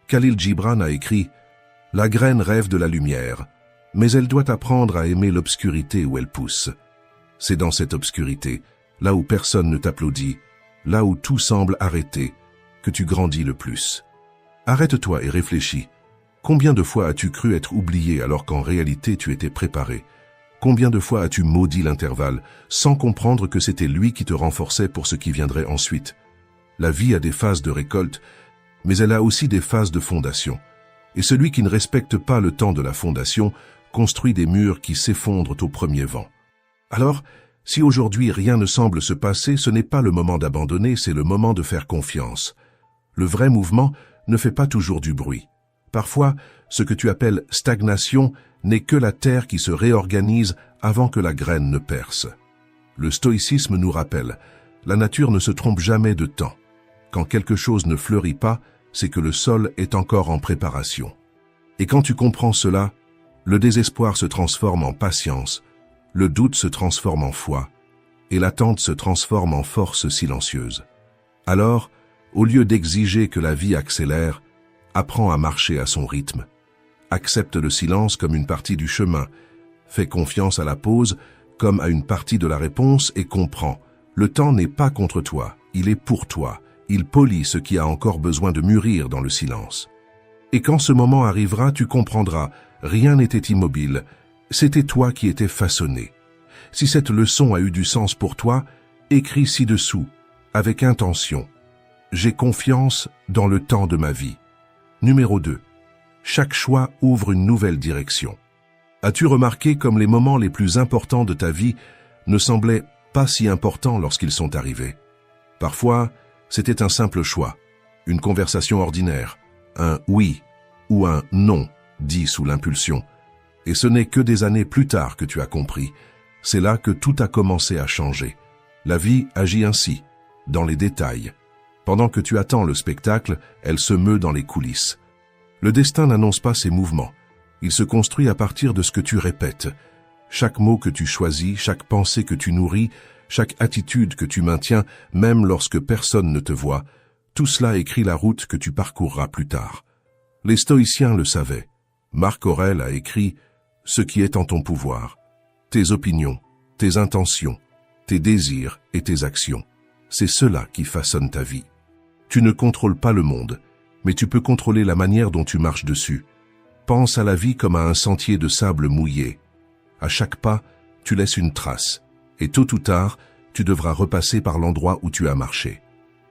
Khalil Gibran a écrit « La graine rêve de la lumière, mais elle doit apprendre à aimer l'obscurité où elle pousse. C'est dans cette obscurité, là où personne ne t'applaudit, là où tout semble arrêté, que tu grandis le plus. Arrête-toi et réfléchis. Combien de fois as-tu cru être oublié alors qu'en réalité tu étais préparé? Combien de fois as-tu maudit l'intervalle, sans comprendre que c'était lui qui te renforçait pour ce qui viendrait ensuite? La vie a des phases de récolte, mais elle a aussi des phases de fondation. Et celui qui ne respecte pas le temps de la fondation construit des murs qui s'effondrent au premier vent. Alors, si aujourd'hui rien ne semble se passer, ce n'est pas le moment d'abandonner, c'est le moment de faire confiance. Le vrai mouvement ne fait pas toujours du bruit. Parfois, ce que tu appelles stagnation n'est que la terre qui se réorganise avant que la graine ne perce. Le stoïcisme nous rappelle, la nature ne se trompe jamais de temps. Quand quelque chose ne fleurit pas, c'est que le sol est encore en préparation. Et quand tu comprends cela, le désespoir se transforme en patience, le doute se transforme en foi, et l'attente se transforme en force silencieuse. Alors, au lieu d'exiger que la vie accélère, apprends à marcher à son rythme. Accepte le silence comme une partie du chemin. Fais confiance à la pause comme à une partie de la réponse et comprends. Le temps n'est pas contre toi, il est pour toi. Il polit ce qui a encore besoin de mûrir dans le silence. Et quand ce moment arrivera, tu comprendras, rien n'était immobile, c'était toi qui étais façonné. Si cette leçon a eu du sens pour toi, écris ci-dessous, avec intention. J'ai confiance dans le temps de ma vie. Numéro 2. Chaque choix ouvre une nouvelle direction. As-tu remarqué comme les moments les plus importants de ta vie ne semblaient pas si importants lorsqu'ils sont arrivés? Parfois, c'était un simple choix, une conversation ordinaire, un oui ou un non dit sous l'impulsion. Et ce n'est que des années plus tard que tu as compris. C'est là que tout a commencé à changer. La vie agit ainsi, dans les détails. Pendant que tu attends le spectacle, elle se meut dans les coulisses. Le destin n'annonce pas ses mouvements. Il se construit à partir de ce que tu répètes. Chaque mot que tu choisis, chaque pensée que tu nourris, chaque attitude que tu maintiens, même lorsque personne ne te voit, tout cela écrit la route que tu parcourras plus tard. Les stoïciens le savaient. Marc Aurèle a écrit « Ce qui est en ton pouvoir ». Tes opinions, tes intentions, tes désirs et tes actions. C'est cela qui façonne ta vie. Tu ne contrôles pas le monde, mais tu peux contrôler la manière dont tu marches dessus. Pense à la vie comme à un sentier de sable mouillé. À chaque pas, tu laisses une trace, et tôt ou tard, tu devras repasser par l'endroit où tu as marché.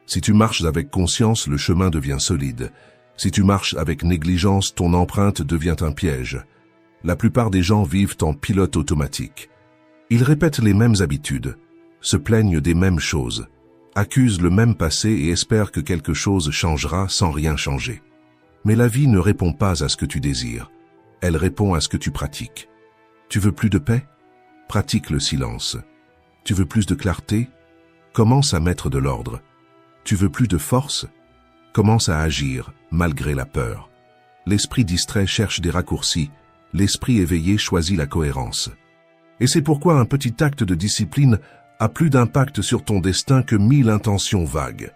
Si tu marches avec conscience, le chemin devient solide. Si tu marches avec négligence, ton empreinte devient un piège. La plupart des gens vivent en pilote automatique. Ils répètent les mêmes habitudes, se plaignent des mêmes choses, accusent le même passé et espèrent que quelque chose changera sans rien changer. Mais la vie ne répond pas à ce que tu désires. Elle répond à ce que tu pratiques. Tu veux plus de paix? Pratique le silence. Tu veux plus de clarté? Commence à mettre de l'ordre. Tu veux plus de force? Commence à agir, malgré la peur. L'esprit distrait cherche des raccourcis. L'esprit éveillé choisit la cohérence. Et c'est pourquoi un petit acte de discipline a plus d'impact sur ton destin que 1000 intentions vagues.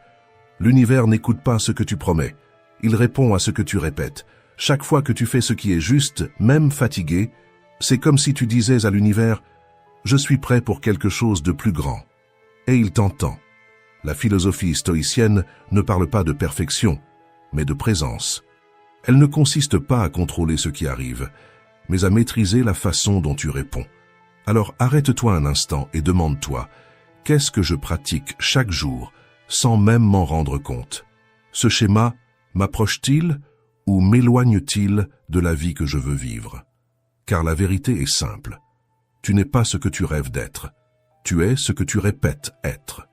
L'univers n'écoute pas ce que tu promets. Il répond à ce que tu répètes. Chaque fois que tu fais ce qui est juste, même fatigué, c'est comme si tu disais à l'univers « Je suis prêt pour quelque chose de plus grand ». Et il t'entend. La philosophie stoïcienne ne parle pas de perfection, mais de présence. Elle ne consiste pas à contrôler ce qui arrive, mais à maîtriser la façon dont tu réponds. Alors arrête-toi un instant et demande-toi « Qu'est-ce que je pratique chaque jour sans même m'en rendre compte? Ce schéma m'approche-t-il ou m'éloigne-t-il de la vie que je veux vivre? Car la vérité est simple. Tu n'es pas ce que tu rêves d'être. Tu es ce que tu répètes être. »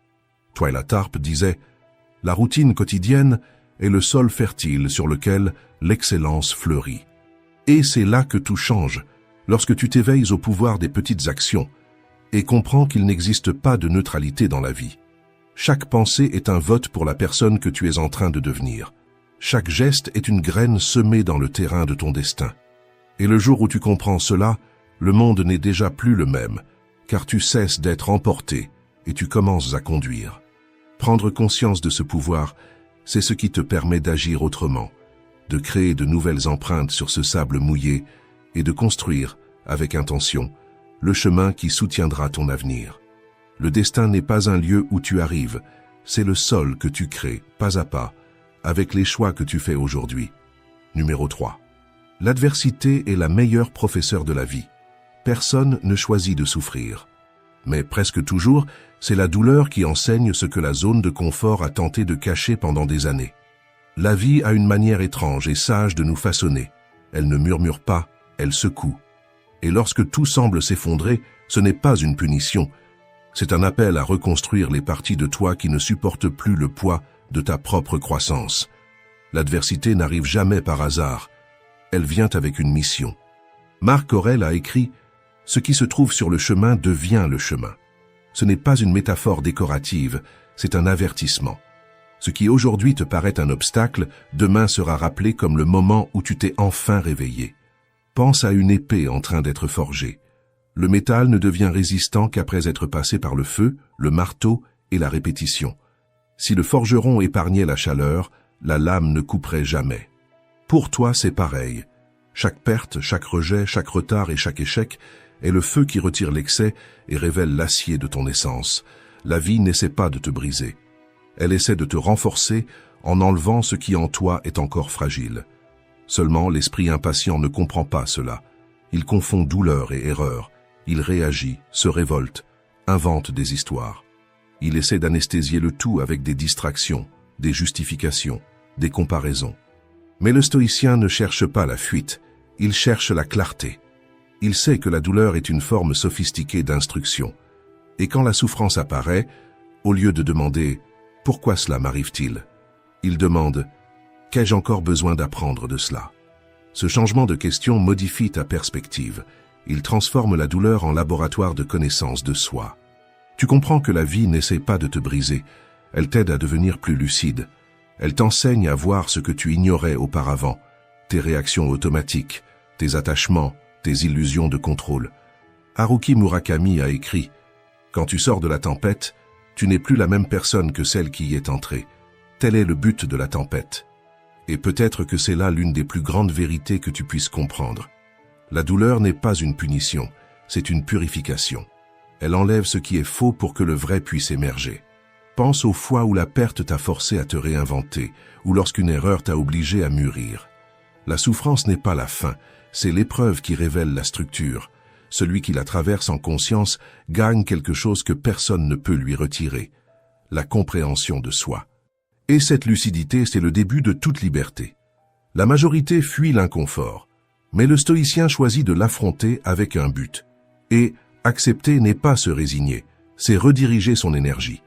Twyla Tharp disait « La routine quotidienne est le sol fertile sur lequel l'excellence fleurit. » Et c'est là que tout change, lorsque tu t'éveilles au pouvoir des petites actions et comprends qu'il n'existe pas de neutralité dans la vie. Chaque pensée est un vote pour la personne que tu es en train de devenir. Chaque geste est une graine semée dans le terrain de ton destin. Et le jour où tu comprends cela, le monde n'est déjà plus le même, car tu cesses d'être emporté et tu commences à conduire. Prendre conscience de ce pouvoir, c'est ce qui te permet d'agir autrement, de créer de nouvelles empreintes sur ce sable mouillé et de construire, avec intention, le chemin qui soutiendra ton avenir. Le destin n'est pas un lieu où tu arrives, c'est le sol que tu crées, pas à pas, avec les choix que tu fais aujourd'hui. Numéro 3. L'adversité est la meilleure professeure de la vie. Personne ne choisit de souffrir. Mais presque toujours, c'est la douleur qui enseigne ce que la zone de confort a tenté de cacher pendant des années. La vie a une manière étrange et sage de nous façonner. Elle ne murmure pas, elle secoue. Et lorsque tout semble s'effondrer, ce n'est pas une punition. C'est un appel à reconstruire les parties de toi qui ne supportent plus le poids de ta propre croissance. L'adversité n'arrive jamais par hasard. Elle vient avec une mission. Marc Aurèle a écrit « Ce qui se trouve sur le chemin devient le chemin ». Ce n'est pas une métaphore décorative, c'est un avertissement. Ce qui aujourd'hui te paraît un obstacle, demain sera rappelé comme le moment où tu t'es enfin réveillé. Pense à une épée en train d'être forgée. Le métal ne devient résistant qu'après être passé par le feu, le marteau et la répétition. Si le forgeron épargnait la chaleur, la lame ne couperait jamais. Pour toi, c'est pareil. Chaque perte, chaque rejet, chaque retard et chaque échec est le feu qui retire l'excès et révèle l'acier de ton essence. La vie n'essaie pas de te briser. Elle essaie de te renforcer en enlevant ce qui en toi est encore fragile. Seulement, l'esprit impatient ne comprend pas cela. Il confond douleur et erreur. Il réagit, se révolte, invente des histoires. Il essaie d'anesthésier le tout avec des distractions, des justifications, des comparaisons. Mais le stoïcien ne cherche pas la fuite, il cherche la clarté. Il sait que la douleur est une forme sophistiquée d'instruction. Et quand la souffrance apparaît, au lieu de demander « Pourquoi cela m'arrive-t-il ?», il demande « Qu'ai-je encore besoin d'apprendre de cela ?» Ce changement de question modifie ta perspective. Il transforme la douleur en laboratoire de connaissance de soi. Tu comprends que la vie n'essaie pas de te briser. Elle t'aide à devenir plus lucide. Elle t'enseigne à voir ce que tu ignorais auparavant, tes réactions automatiques, tes attachements, tes illusions de contrôle. Haruki Murakami a écrit « Quand tu sors de la tempête, tu n'es plus la même personne que celle qui y est entrée. Tel est le but de la tempête. » Et peut-être que c'est là l'une des plus grandes vérités que tu puisses comprendre. La douleur n'est pas une punition, c'est une purification. Elle enlève ce qui est faux pour que le vrai puisse émerger. Pense aux fois où la perte t'a forcé à te réinventer, ou lorsqu'une erreur t'a obligé à mûrir. La souffrance n'est pas la fin, c'est l'épreuve qui révèle la structure. Celui qui la traverse en conscience gagne quelque chose que personne ne peut lui retirer, la compréhension de soi. Et cette lucidité, c'est le début de toute liberté. La majorité fuit l'inconfort, mais le stoïcien choisit de l'affronter avec un but. Et accepter n'est pas se résigner, c'est rediriger son énergie.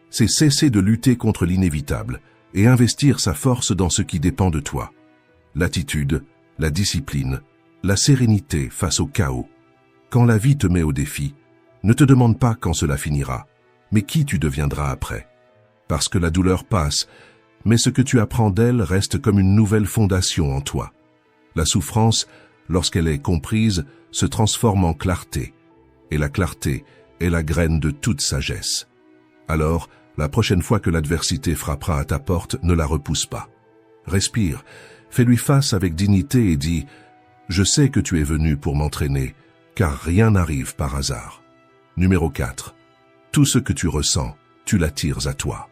C'est cesser de lutter contre l'inévitable et investir sa force dans ce qui dépend de toi. L'attitude, la discipline, la sérénité face au chaos. Quand la vie te met au défi, ne te demande pas quand cela finira, mais qui tu deviendras après. Parce que la douleur passe, mais ce que tu apprends d'elle reste comme une nouvelle fondation en toi. La souffrance, lorsqu'elle est comprise, se transforme en clarté, et la clarté est la graine de toute sagesse. Alors, la prochaine fois que l'adversité frappera à ta porte, ne la repousse pas. Respire, fais-lui face avec dignité et dis « Je sais que tu es venu pour m'entraîner, car rien n'arrive par hasard. » Numéro 4. Tout ce que tu ressens, tu l'attires à toi.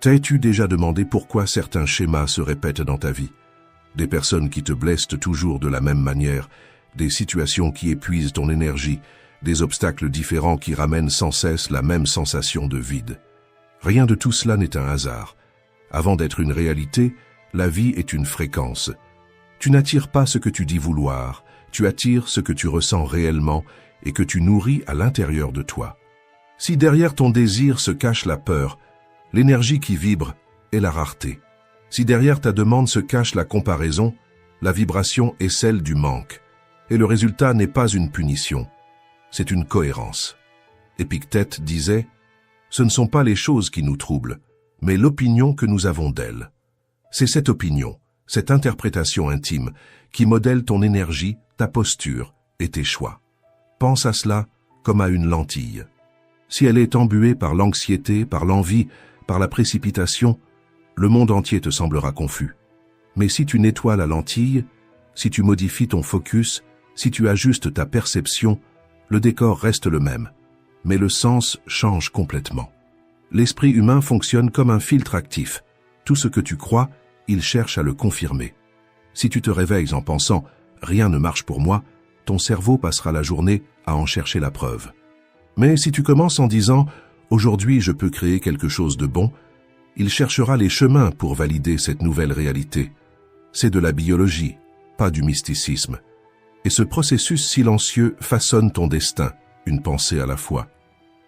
T'as-tu déjà demandé pourquoi certains schémas se répètent dans ta vie? Des personnes qui te blessent toujours de la même manière, des situations qui épuisent ton énergie, des obstacles différents qui ramènent sans cesse la même sensation de vide. Rien de tout cela n'est un hasard. Avant d'être une réalité, la vie est une fréquence. Tu n'attires pas ce que tu dis vouloir, tu attires ce que tu ressens réellement et que tu nourris à l'intérieur de toi. Si derrière ton désir se cache la peur, l'énergie qui vibre est la rareté. Si derrière ta demande se cache la comparaison, la vibration est celle du manque. Et le résultat n'est pas une punition, c'est une cohérence. Épictète disait « Ce ne sont pas les choses qui nous troublent, mais l'opinion que nous avons d'elles. » C'est cette opinion, cette interprétation intime, qui modèle ton énergie, ta posture et tes choix. Pense à cela comme à une lentille. Si elle est embuée par l'anxiété, par l'envie, par la précipitation, le monde entier te semblera confus. Mais si tu nettoies la lentille, si tu modifies ton focus, si tu ajustes ta perception, le décor reste le même, mais le sens change complètement. L'esprit humain fonctionne comme un filtre actif. Tout ce que tu crois, il cherche à le confirmer. Si tu te réveilles en pensant « rien ne marche pour moi », ton cerveau passera la journée à en chercher la preuve. Mais si tu commences en disant « aujourd'hui je peux créer quelque chose de bon », il cherchera les chemins pour valider cette nouvelle réalité. C'est de la biologie, pas du mysticisme. Et ce processus silencieux façonne ton destin, une pensée à la fois.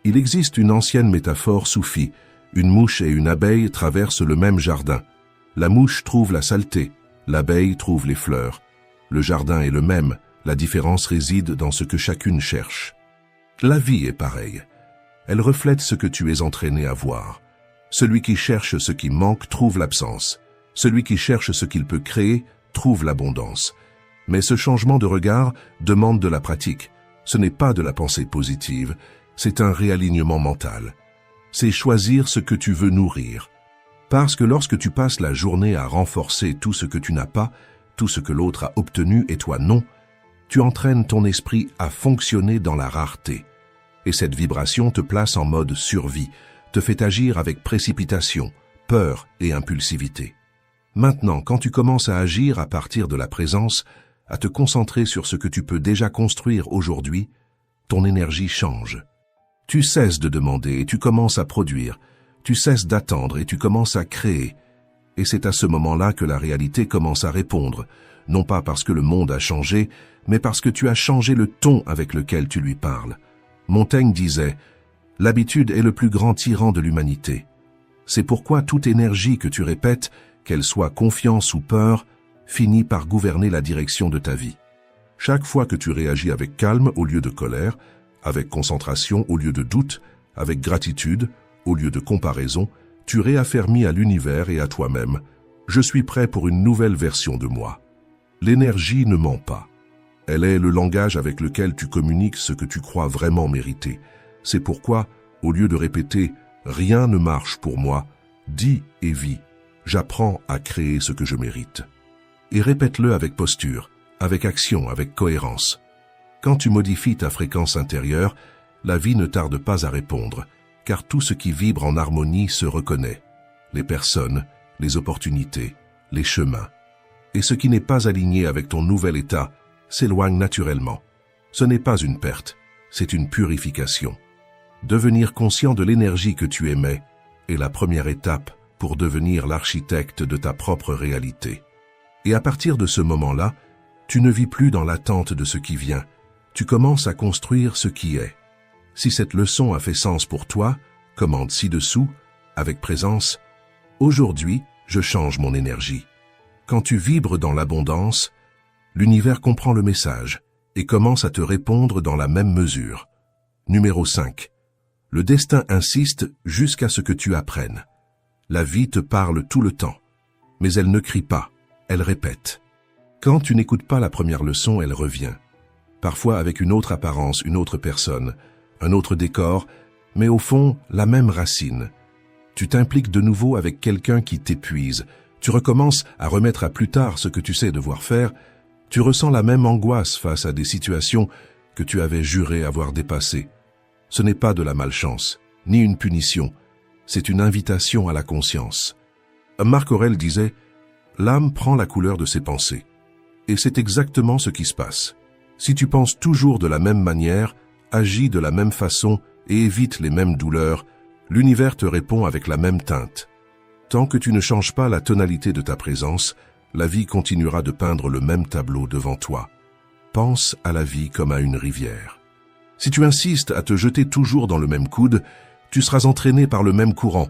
Il existe une ancienne métaphore soufie. Une mouche et une abeille traversent le même jardin. La mouche trouve la saleté, l'abeille trouve les fleurs. Le jardin est le même, la différence réside dans ce que chacune cherche. La vie est pareille. Elle reflète ce que tu es entraîné à voir. Celui qui cherche ce qui manque trouve l'absence. Celui qui cherche ce qu'il peut créer trouve l'abondance. Mais ce changement de regard demande de la pratique. Ce n'est pas de la pensée positive, c'est un réalignement mental. C'est choisir ce que tu veux nourrir. Parce que lorsque tu passes la journée à renforcer tout ce que tu n'as pas, tout ce que l'autre a obtenu et toi non, tu entraînes ton esprit à fonctionner dans la rareté. Et cette vibration te place en mode survie, te fait agir avec précipitation, peur et impulsivité. Maintenant, quand tu commences à agir à partir de la présence, à te concentrer sur ce que tu peux déjà construire aujourd'hui, ton énergie change. Tu cesses de demander et tu commences à produire. Tu cesses d'attendre et tu commences à créer. Et c'est à ce moment-là que la réalité commence à répondre, non pas parce que le monde a changé, mais parce que tu as changé le ton avec lequel tu lui parles. Montaigne disait « L'habitude est le plus grand tyran de l'humanité. » C'est pourquoi toute énergie que tu répètes, qu'elle soit confiance ou peur, finit par gouverner la direction de ta vie. Chaque fois que tu réagis avec calme au lieu de colère, avec concentration au lieu de doute, avec gratitude au lieu de comparaison, tu réaffermis à l'univers et à toi-même « Je suis prêt pour une nouvelle version de moi ». L'énergie ne ment pas. Elle est le langage avec lequel tu communiques ce que tu crois vraiment mériter. C'est pourquoi, au lieu de répéter « Rien ne marche pour moi », dis et vis « J'apprends à créer ce que je mérite ». Et répète-le avec posture, avec action, avec cohérence. Quand tu modifies ta fréquence intérieure, la vie ne tarde pas à répondre, car tout ce qui vibre en harmonie se reconnaît. Les personnes, les opportunités, les chemins. Et ce qui n'est pas aligné avec ton nouvel état s'éloigne naturellement. Ce n'est pas une perte, c'est une purification. Devenir conscient de l'énergie que tu émets est la première étape pour devenir l'architecte de ta propre réalité. Et à partir de ce moment-là, tu ne vis plus dans l'attente de ce qui vient. Tu commences à construire ce qui est. Si cette leçon a fait sens pour toi, commande ci-dessous, avec présence, « Aujourd'hui, je change mon énergie ». Quand tu vibres dans l'abondance, l'univers comprend le message et commence à te répondre dans la même mesure. Numéro 5. Le destin insiste jusqu'à ce que tu apprennes. La vie te parle tout le temps, mais elle ne crie pas, elle répète. Quand tu n'écoutes pas la première leçon, elle revient. Parfois avec une autre apparence, une autre personne, un autre décor, mais au fond, la même racine. Tu t'impliques de nouveau avec quelqu'un qui t'épuise. Tu recommences à remettre à plus tard ce que tu sais devoir faire. Tu ressens la même angoisse face à des situations que tu avais juré avoir dépassées. Ce n'est pas de la malchance, ni une punition. C'est une invitation à la conscience. Marc Aurèle disait « L'âme prend la couleur de ses pensées ». Et c'est exactement ce qui se passe. Si tu penses toujours de la même manière, agis de la même façon et évites les mêmes douleurs, l'univers te répond avec la même teinte. Tant que tu ne changes pas la tonalité de ta présence, la vie continuera de peindre le même tableau devant toi. Pense à la vie comme à une rivière. Si tu insistes à te jeter toujours dans le même coude, tu seras entraîné par le même courant.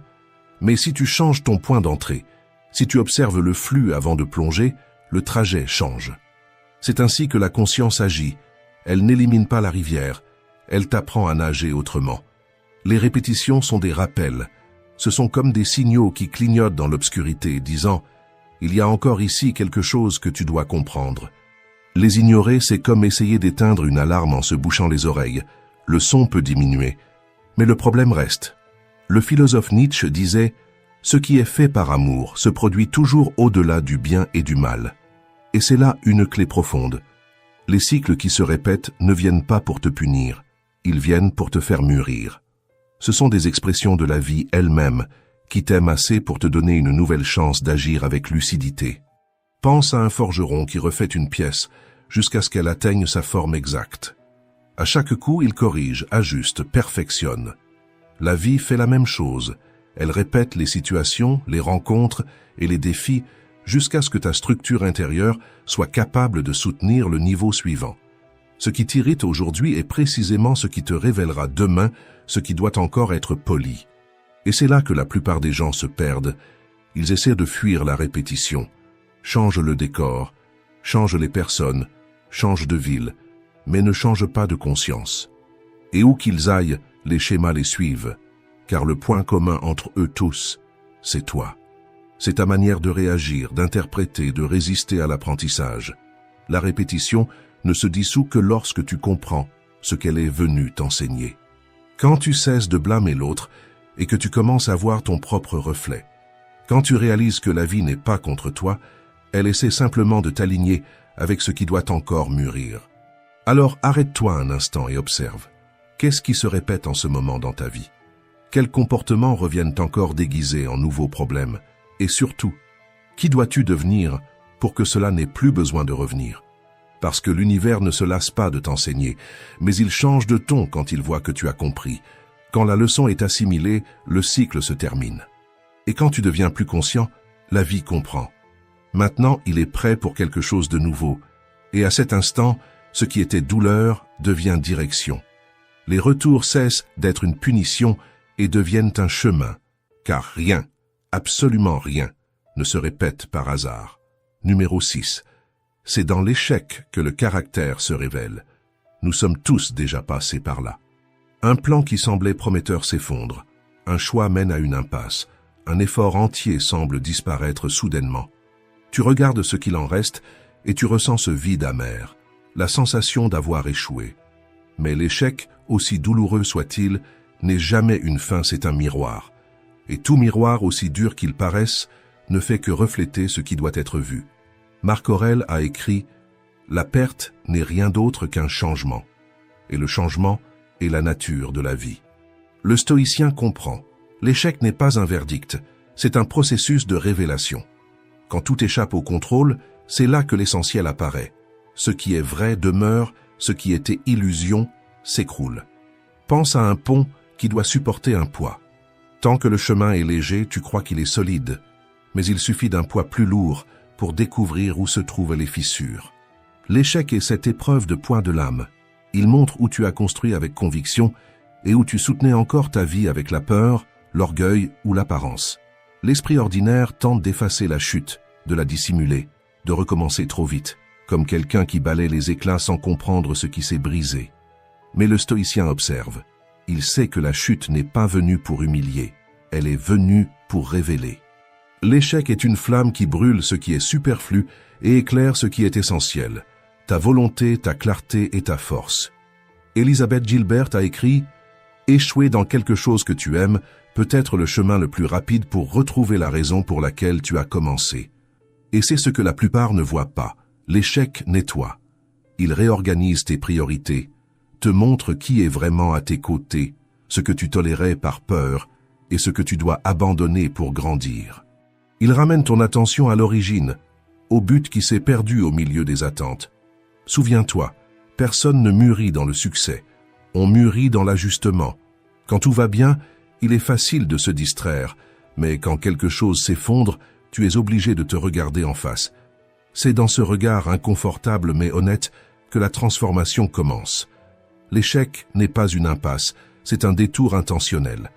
Mais si tu changes ton point d'entrée, si tu observes le flux avant de plonger, le trajet change. C'est ainsi que la conscience agit. Elle n'élimine pas la rivière, elle t'apprend à nager autrement. Les répétitions sont des rappels. Ce sont comme des signaux qui clignotent dans l'obscurité, disant « Il y a encore ici quelque chose que tu dois comprendre ». Les ignorer, c'est comme essayer d'éteindre une alarme en se bouchant les oreilles. Le son peut diminuer, mais le problème reste. Le philosophe Nietzsche disait « Ce qui est fait par amour se produit toujours au-delà du bien et du mal ». Et c'est là une clé profonde. Les cycles qui se répètent ne viennent pas pour te punir, ils viennent pour te faire mûrir. Ce sont des expressions de la vie elle-même qui t'aiment assez pour te donner une nouvelle chance d'agir avec lucidité. Pense à un forgeron qui refait une pièce jusqu'à ce qu'elle atteigne sa forme exacte. À chaque coup, il corrige, ajuste, perfectionne. La vie fait la même chose. Elle répète les situations, les rencontres et les défis jusqu'à ce que ta structure intérieure soit capable de soutenir le niveau suivant. Ce qui t'irrite aujourd'hui est précisément ce qui te révélera demain ce qui doit encore être poli. Et c'est là que la plupart des gens se perdent. Ils essaient de fuir la répétition. Change le décor, change les personnes, change de ville, mais ne change pas de conscience. Et où qu'ils aillent, les schémas les suivent, car le point commun entre eux tous, c'est toi. C'est ta manière de réagir, d'interpréter, de résister à l'apprentissage. La répétition ne se dissout que lorsque tu comprends ce qu'elle est venue t'enseigner. Quand tu cesses de blâmer l'autre et que tu commences à voir ton propre reflet, quand tu réalises que la vie n'est pas contre toi, elle essaie simplement de t'aligner avec ce qui doit encore mûrir. Alors arrête-toi un instant et observe. Qu'est-ce qui se répète en ce moment dans ta vie? Quels comportements reviennent encore déguisés en nouveaux problèmes? Et surtout, qui dois-tu devenir pour que cela n'ait plus besoin de revenir? Parce que l'univers ne se lasse pas de t'enseigner, mais il change de ton quand il voit que tu as compris. Quand la leçon est assimilée, le cycle se termine. Et quand tu deviens plus conscient, la vie comprend. Maintenant, il est prêt pour quelque chose de nouveau. Et à cet instant, ce qui était douleur devient direction. Les retours cessent d'être une punition et deviennent un chemin, car rien, absolument rien, ne se répète par hasard. Numéro 6. C'est dans l'échec que le caractère se révèle. Nous sommes tous déjà passés par là. Un plan qui semblait prometteur s'effondre. Un choix mène à une impasse. Un effort entier semble disparaître soudainement. Tu regardes ce qu'il en reste et tu ressens ce vide amer, la sensation d'avoir échoué. Mais l'échec, aussi douloureux soit-il, n'est jamais une fin, c'est un miroir. Et tout miroir, aussi dur qu'il paraisse, ne fait que refléter ce qui doit être vu. Marc Aurèle a écrit « La perte n'est rien d'autre qu'un changement, et le changement est la nature de la vie. » Le stoïcien comprend. L'échec n'est pas un verdict, c'est un processus de révélation. Quand tout échappe au contrôle, c'est là que l'essentiel apparaît. Ce qui est vrai demeure, ce qui était illusion s'écroule. Pense à un pont qui doit supporter un poids. Tant que le chemin est léger, tu crois qu'il est solide, mais il suffit d'un poids plus lourd pour découvrir où se trouvent les fissures. L'échec est cette épreuve de poids de l'âme. Il montre où tu as construit avec conviction et où tu soutenais encore ta vie avec la peur, l'orgueil ou l'apparence. L'esprit ordinaire tente d'effacer la chute, de la dissimuler, de recommencer trop vite, comme quelqu'un qui balaie les éclats sans comprendre ce qui s'est brisé. Mais le stoïcien observe. Il sait que la chute n'est pas venue pour humilier, elle est venue pour révéler. L'échec est une flamme qui brûle ce qui est superflu et éclaire ce qui est essentiel. Ta volonté, ta clarté et ta force. Elizabeth Gilbert a écrit « Échouer dans quelque chose que tu aimes peut être le chemin le plus rapide pour retrouver la raison pour laquelle tu as commencé. » Et c'est ce que la plupart ne voient pas. L'échec nettoie. Il réorganise tes priorités, te montre qui est vraiment à tes côtés, ce que tu tolérais par peur et ce que tu dois abandonner pour grandir. Il ramène ton attention à l'origine, au but qui s'est perdu au milieu des attentes. Souviens-toi, personne ne mûrit dans le succès, on mûrit dans l'ajustement. Quand tout va bien, il est facile de se distraire, mais quand quelque chose s'effondre, tu es obligé de te regarder en face. C'est dans ce regard inconfortable mais honnête que la transformation commence. L'échec n'est pas une impasse, c'est un détour intentionnel.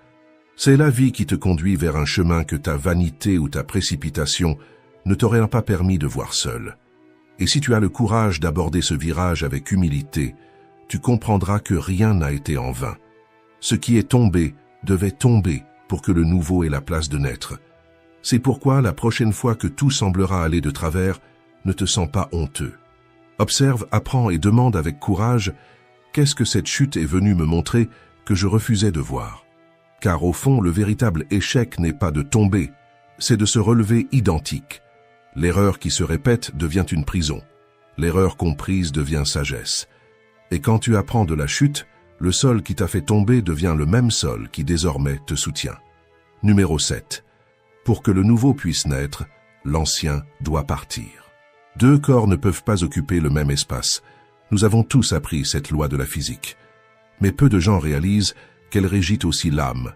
C'est la vie qui te conduit vers un chemin que ta vanité ou ta précipitation ne t'auraient pas permis de voir seul. Et si tu as le courage d'aborder ce virage avec humilité, tu comprendras que rien n'a été en vain. Ce qui est tombé devait tomber pour que le nouveau ait la place de naître. C'est pourquoi la prochaine fois que tout semblera aller de travers, ne te sens pas honteux. Observe, apprends et demande avec courage « Qu'est-ce que cette chute est venue me montrer que je refusais de voir ?» Car au fond, le véritable échec n'est pas de tomber, c'est de se relever identique. L'erreur qui se répète devient une prison. L'erreur comprise devient sagesse. Et quand tu apprends de la chute, le sol qui t'a fait tomber devient le même sol qui désormais te soutient. Numéro 7. Pour que le nouveau puisse naître, l'ancien doit partir. Deux corps ne peuvent pas occuper le même espace. Nous avons tous appris cette loi de la physique. Mais peu de gens réalisent qu'elle régit aussi l'âme.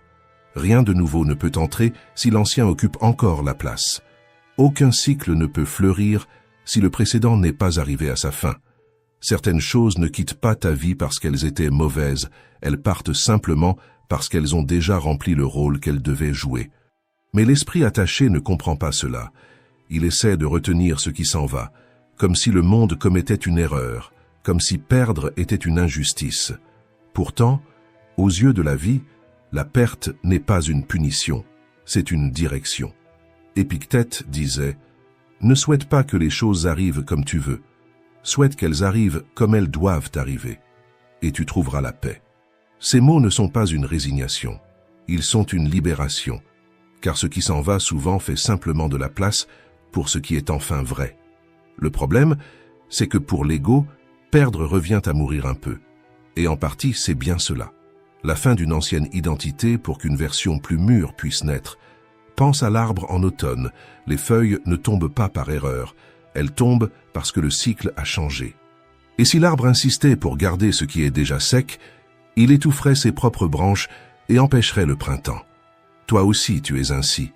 Rien de nouveau ne peut entrer si l'ancien occupe encore la place. Aucun cycle ne peut fleurir si le précédent n'est pas arrivé à sa fin. Certaines choses ne quittent pas ta vie parce qu'elles étaient mauvaises, elles partent simplement parce qu'elles ont déjà rempli le rôle qu'elles devaient jouer. Mais l'esprit attaché ne comprend pas cela. Il essaie de retenir ce qui s'en va, comme si le monde commettait une erreur, comme si perdre était une injustice. Pourtant, aux yeux de la vie, la perte n'est pas une punition, c'est une direction. Épictète disait « Ne souhaite pas que les choses arrivent comme tu veux, souhaite qu'elles arrivent comme elles doivent arriver, et tu trouveras la paix. » Ces mots ne sont pas une résignation, ils sont une libération, car ce qui s'en va souvent fait simplement de la place pour ce qui est enfin vrai. Le problème, c'est que pour l'ego, perdre revient à mourir un peu. Et en partie, c'est bien cela. La fin d'une ancienne identité pour qu'une version plus mûre puisse naître. Pense à l'arbre en automne. Les feuilles ne tombent pas par erreur. Elles tombent parce que le cycle a changé. Et si l'arbre insistait pour garder ce qui est déjà sec, il étoufferait ses propres branches et empêcherait le printemps. Toi aussi, tu es ainsi.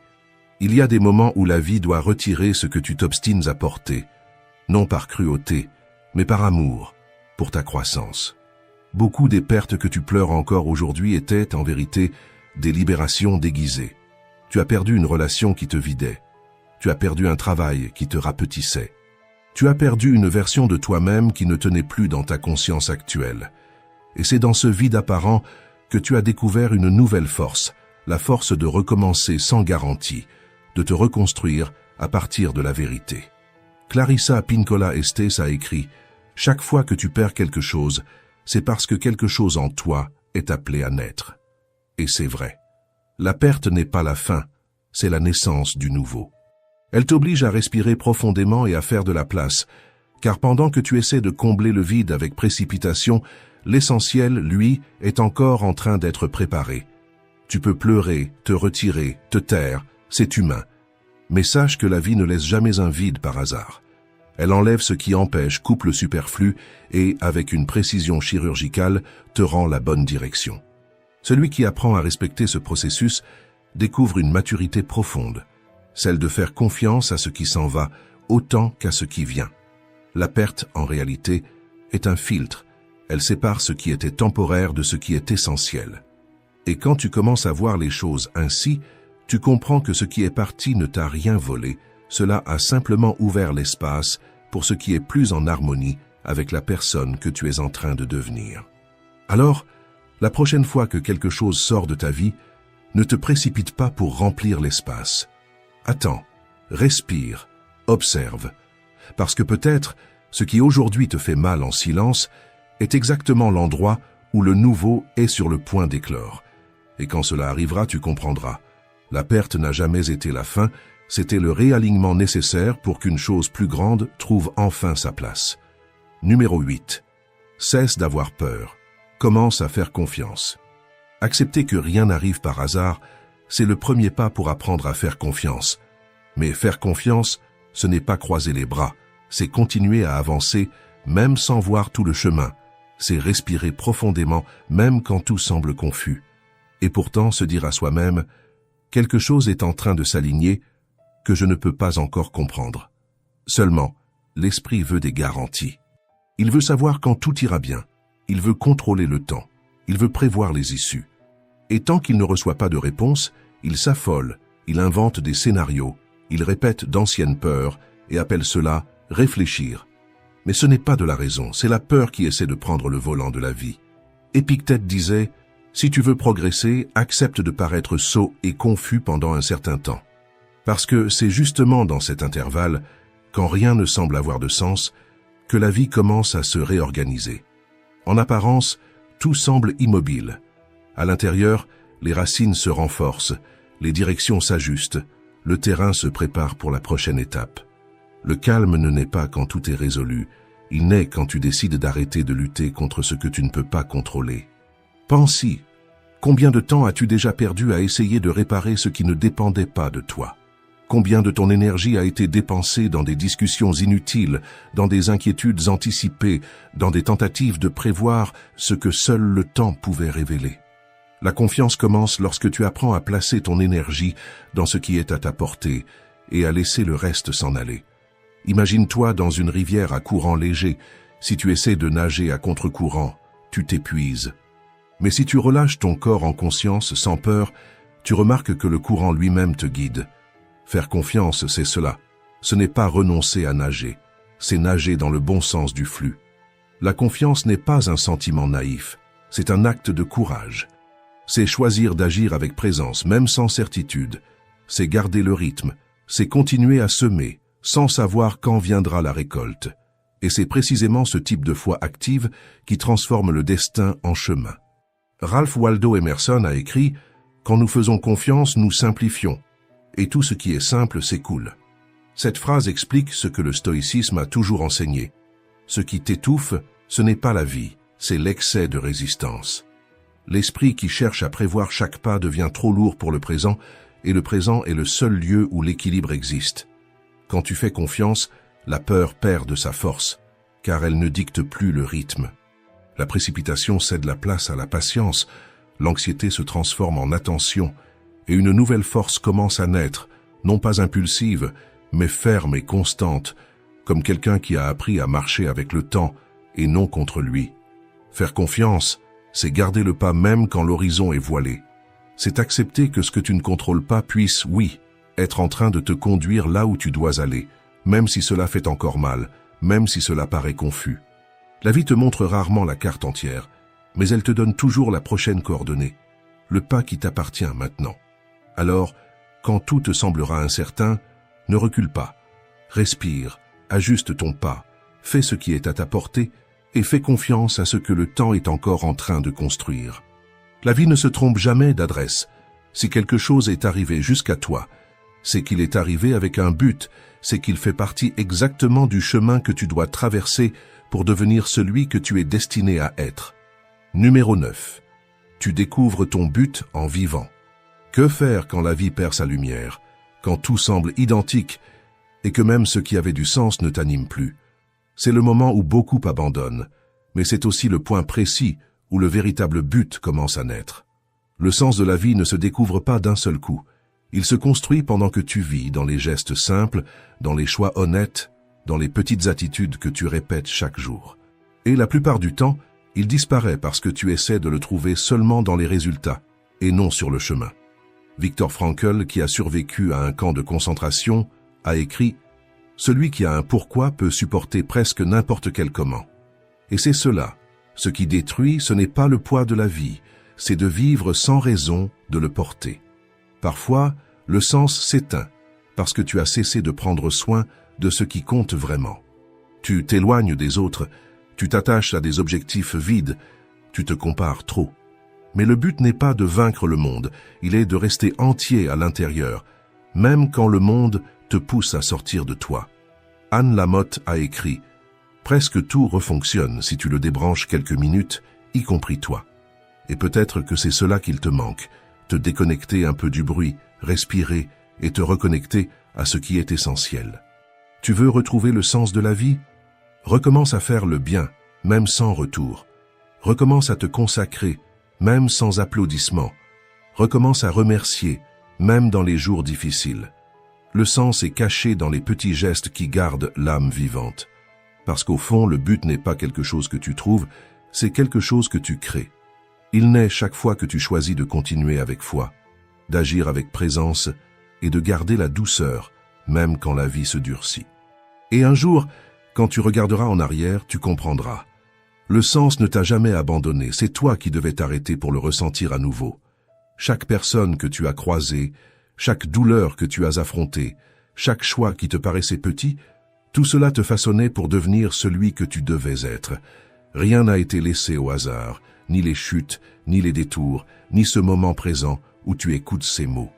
Il y a des moments où la vie doit retirer ce que tu t'obstines à porter, non par cruauté, mais par amour, pour ta croissance. Beaucoup des pertes que tu pleures encore aujourd'hui étaient, en vérité, des libérations déguisées. Tu as perdu une relation qui te vidait. Tu as perdu un travail qui te rapetissait. Tu as perdu une version de toi-même qui ne tenait plus dans ta conscience actuelle. Et c'est dans ce vide apparent que tu as découvert une nouvelle force, la force de recommencer sans garantie, de te reconstruire à partir de la vérité. Clarissa Pinkola Estés a écrit « Chaque fois que tu perds quelque chose, c'est parce que quelque chose en toi est appelé à naître. » Et c'est vrai. La perte n'est pas la fin, c'est la naissance du nouveau. Elle t'oblige à respirer profondément et à faire de la place, car pendant que tu essaies de combler le vide avec précipitation, l'essentiel, lui, est encore en train d'être préparé. Tu peux pleurer, te retirer, te taire, c'est humain. Mais sache que la vie ne laisse jamais un vide par hasard. Elle enlève ce qui empêche, coupe le superflu et, avec une précision chirurgicale, te rend la bonne direction. Celui qui apprend à respecter ce processus découvre une maturité profonde, celle de faire confiance à ce qui s'en va autant qu'à ce qui vient. La perte, en réalité, est un filtre. Elle sépare ce qui était temporaire de ce qui est essentiel. Et quand tu commences à voir les choses ainsi, tu comprends que ce qui est parti ne t'a rien volé, cela a simplement ouvert l'espace pour ce qui est plus en harmonie avec la personne que tu es en train de devenir. Alors, la prochaine fois que quelque chose sort de ta vie, ne te précipite pas pour remplir l'espace. Attends, respire, observe, parce que peut-être ce qui aujourd'hui te fait mal en silence est exactement l'endroit où le nouveau est sur le point d'éclore. Et quand cela arrivera, tu comprendras. La perte n'a jamais été la fin, c'était le réalignement nécessaire pour qu'une chose plus grande trouve enfin sa place. Numéro 8. Cesse d'avoir peur. Commence à faire confiance. Accepter que rien n'arrive par hasard, c'est le premier pas pour apprendre à faire confiance. Mais faire confiance, ce n'est pas croiser les bras, c'est continuer à avancer, même sans voir tout le chemin. C'est respirer profondément, même quand tout semble confus. Et pourtant se dire à soi-même, quelque chose est en train de s'aligner que je ne peux pas encore comprendre. Seulement, l'esprit veut des garanties. Il veut savoir quand tout ira bien. Il veut contrôler le temps. Il veut prévoir les issues. Et tant qu'il ne reçoit pas de réponse, il s'affole, il invente des scénarios, il répète d'anciennes peurs et appelle cela « réfléchir ». Mais ce n'est pas de la raison, c'est la peur qui essaie de prendre le volant de la vie. Épictète disait « Si tu veux progresser, accepte de paraître sot et confus pendant un certain temps. » Parce que c'est justement dans cet intervalle, quand rien ne semble avoir de sens, que la vie commence à se réorganiser. En apparence, tout semble immobile. À l'intérieur, les racines se renforcent, les directions s'ajustent, le terrain se prépare pour la prochaine étape. Le calme ne naît pas quand tout est résolu, il naît quand tu décides d'arrêter de lutter contre ce que tu ne peux pas contrôler. Pense-y, combien de temps as-tu déjà perdu à essayer de réparer ce qui ne dépendait pas de toi ? Combien de ton énergie a été dépensée dans des discussions inutiles, dans des inquiétudes anticipées, dans des tentatives de prévoir ce que seul le temps pouvait révéler ? La confiance commence lorsque tu apprends à placer ton énergie dans ce qui est à ta portée et à laisser le reste s'en aller. Imagine-toi dans une rivière à courant léger. Si tu essaies de nager à contre-courant, tu t'épuises. Mais si tu relâches ton corps en conscience sans peur, tu remarques que le courant lui-même te guide. Faire confiance, c'est cela. Ce n'est pas renoncer à nager, c'est nager dans le bon sens du flux. La confiance n'est pas un sentiment naïf, c'est un acte de courage. C'est choisir d'agir avec présence, même sans certitude. C'est garder le rythme, c'est continuer à semer, sans savoir quand viendra la récolte. Et c'est précisément ce type de foi active qui transforme le destin en chemin. Ralph Waldo Emerson a écrit « Quand nous faisons confiance, nous simplifions. Et tout ce qui est simple s'écoule. » Cette phrase explique ce que le stoïcisme a toujours enseigné. Ce qui t'étouffe, ce n'est pas la vie, c'est l'excès de résistance. L'esprit qui cherche à prévoir chaque pas devient trop lourd pour le présent, et le présent est le seul lieu où l'équilibre existe. Quand tu fais confiance, la peur perd de sa force, car elle ne dicte plus le rythme. La précipitation cède la place à la patience, l'anxiété se transforme en attention, et une nouvelle force commence à naître, non pas impulsive, mais ferme et constante, comme quelqu'un qui a appris à marcher avec le temps et non contre lui. Faire confiance, c'est garder le pas même quand l'horizon est voilé. C'est accepter que ce que tu ne contrôles pas puisse, oui, être en train de te conduire là où tu dois aller, même si cela fait encore mal, même si cela paraît confus. La vie te montre rarement la carte entière, mais elle te donne toujours la prochaine coordonnée, le pas qui t'appartient maintenant. Alors, quand tout te semblera incertain, ne recule pas. Respire, ajuste ton pas, fais ce qui est à ta portée et fais confiance à ce que le temps est encore en train de construire. La vie ne se trompe jamais d'adresse. Si quelque chose est arrivé jusqu'à toi, c'est qu'il est arrivé avec un but, c'est qu'il fait partie exactement du chemin que tu dois traverser pour devenir celui que tu es destiné à être. Numéro 9. Tu découvres ton but en vivant. Que faire quand la vie perd sa lumière, quand tout semble identique et que même ce qui avait du sens ne t'anime plus? C'est le moment où beaucoup abandonnent, mais c'est aussi le point précis où le véritable but commence à naître. Le sens de la vie ne se découvre pas d'un seul coup. Il se construit pendant que tu vis, dans les gestes simples, dans les choix honnêtes, dans les petites attitudes que tu répètes chaque jour. Et la plupart du temps, il disparaît parce que tu essaies de le trouver seulement dans les résultats, et non sur le chemin. Viktor Frankl, qui a survécu à un camp de concentration, a écrit « Celui qui a un pourquoi peut supporter presque n'importe quel comment ». Et c'est cela. Ce qui détruit, ce n'est pas le poids de la vie, c'est de vivre sans raison de le porter. Parfois, le sens s'éteint, parce que tu as cessé de prendre soin de ce qui compte vraiment. Tu t'éloignes des autres, tu t'attaches à des objectifs vides, tu te compares trop. Mais le but n'est pas de vaincre le monde, il est de rester entier à l'intérieur, même quand le monde te pousse à sortir de toi. Anne Lamott a écrit « Presque tout refonctionne si tu le débranches quelques minutes, y compris toi. » Et peut-être que c'est cela qu'il te manque, te déconnecter un peu du bruit, respirer et te reconnecter à ce qui est essentiel. Tu veux retrouver le sens de la vie? Recommence à faire le bien, même sans retour. Recommence à te consacrer, même sans applaudissements. Recommence à remercier, même dans les jours difficiles. Le sens est caché dans les petits gestes qui gardent l'âme vivante. Parce qu'au fond, le but n'est pas quelque chose que tu trouves, c'est quelque chose que tu crées. Il naît chaque fois que tu choisis de continuer avec foi, d'agir avec présence et de garder la douceur, même quand la vie se durcit. Et un jour, quand tu regarderas en arrière, tu comprendras. Le sens ne t'a jamais abandonné, c'est toi qui devais t'arrêter pour le ressentir à nouveau. Chaque personne que tu as croisée, chaque douleur que tu as affrontée, chaque choix qui te paraissait petit, tout cela te façonnait pour devenir celui que tu devais être. Rien n'a été laissé au hasard, ni les chutes, ni les détours, ni ce moment présent où tu écoutes ces mots.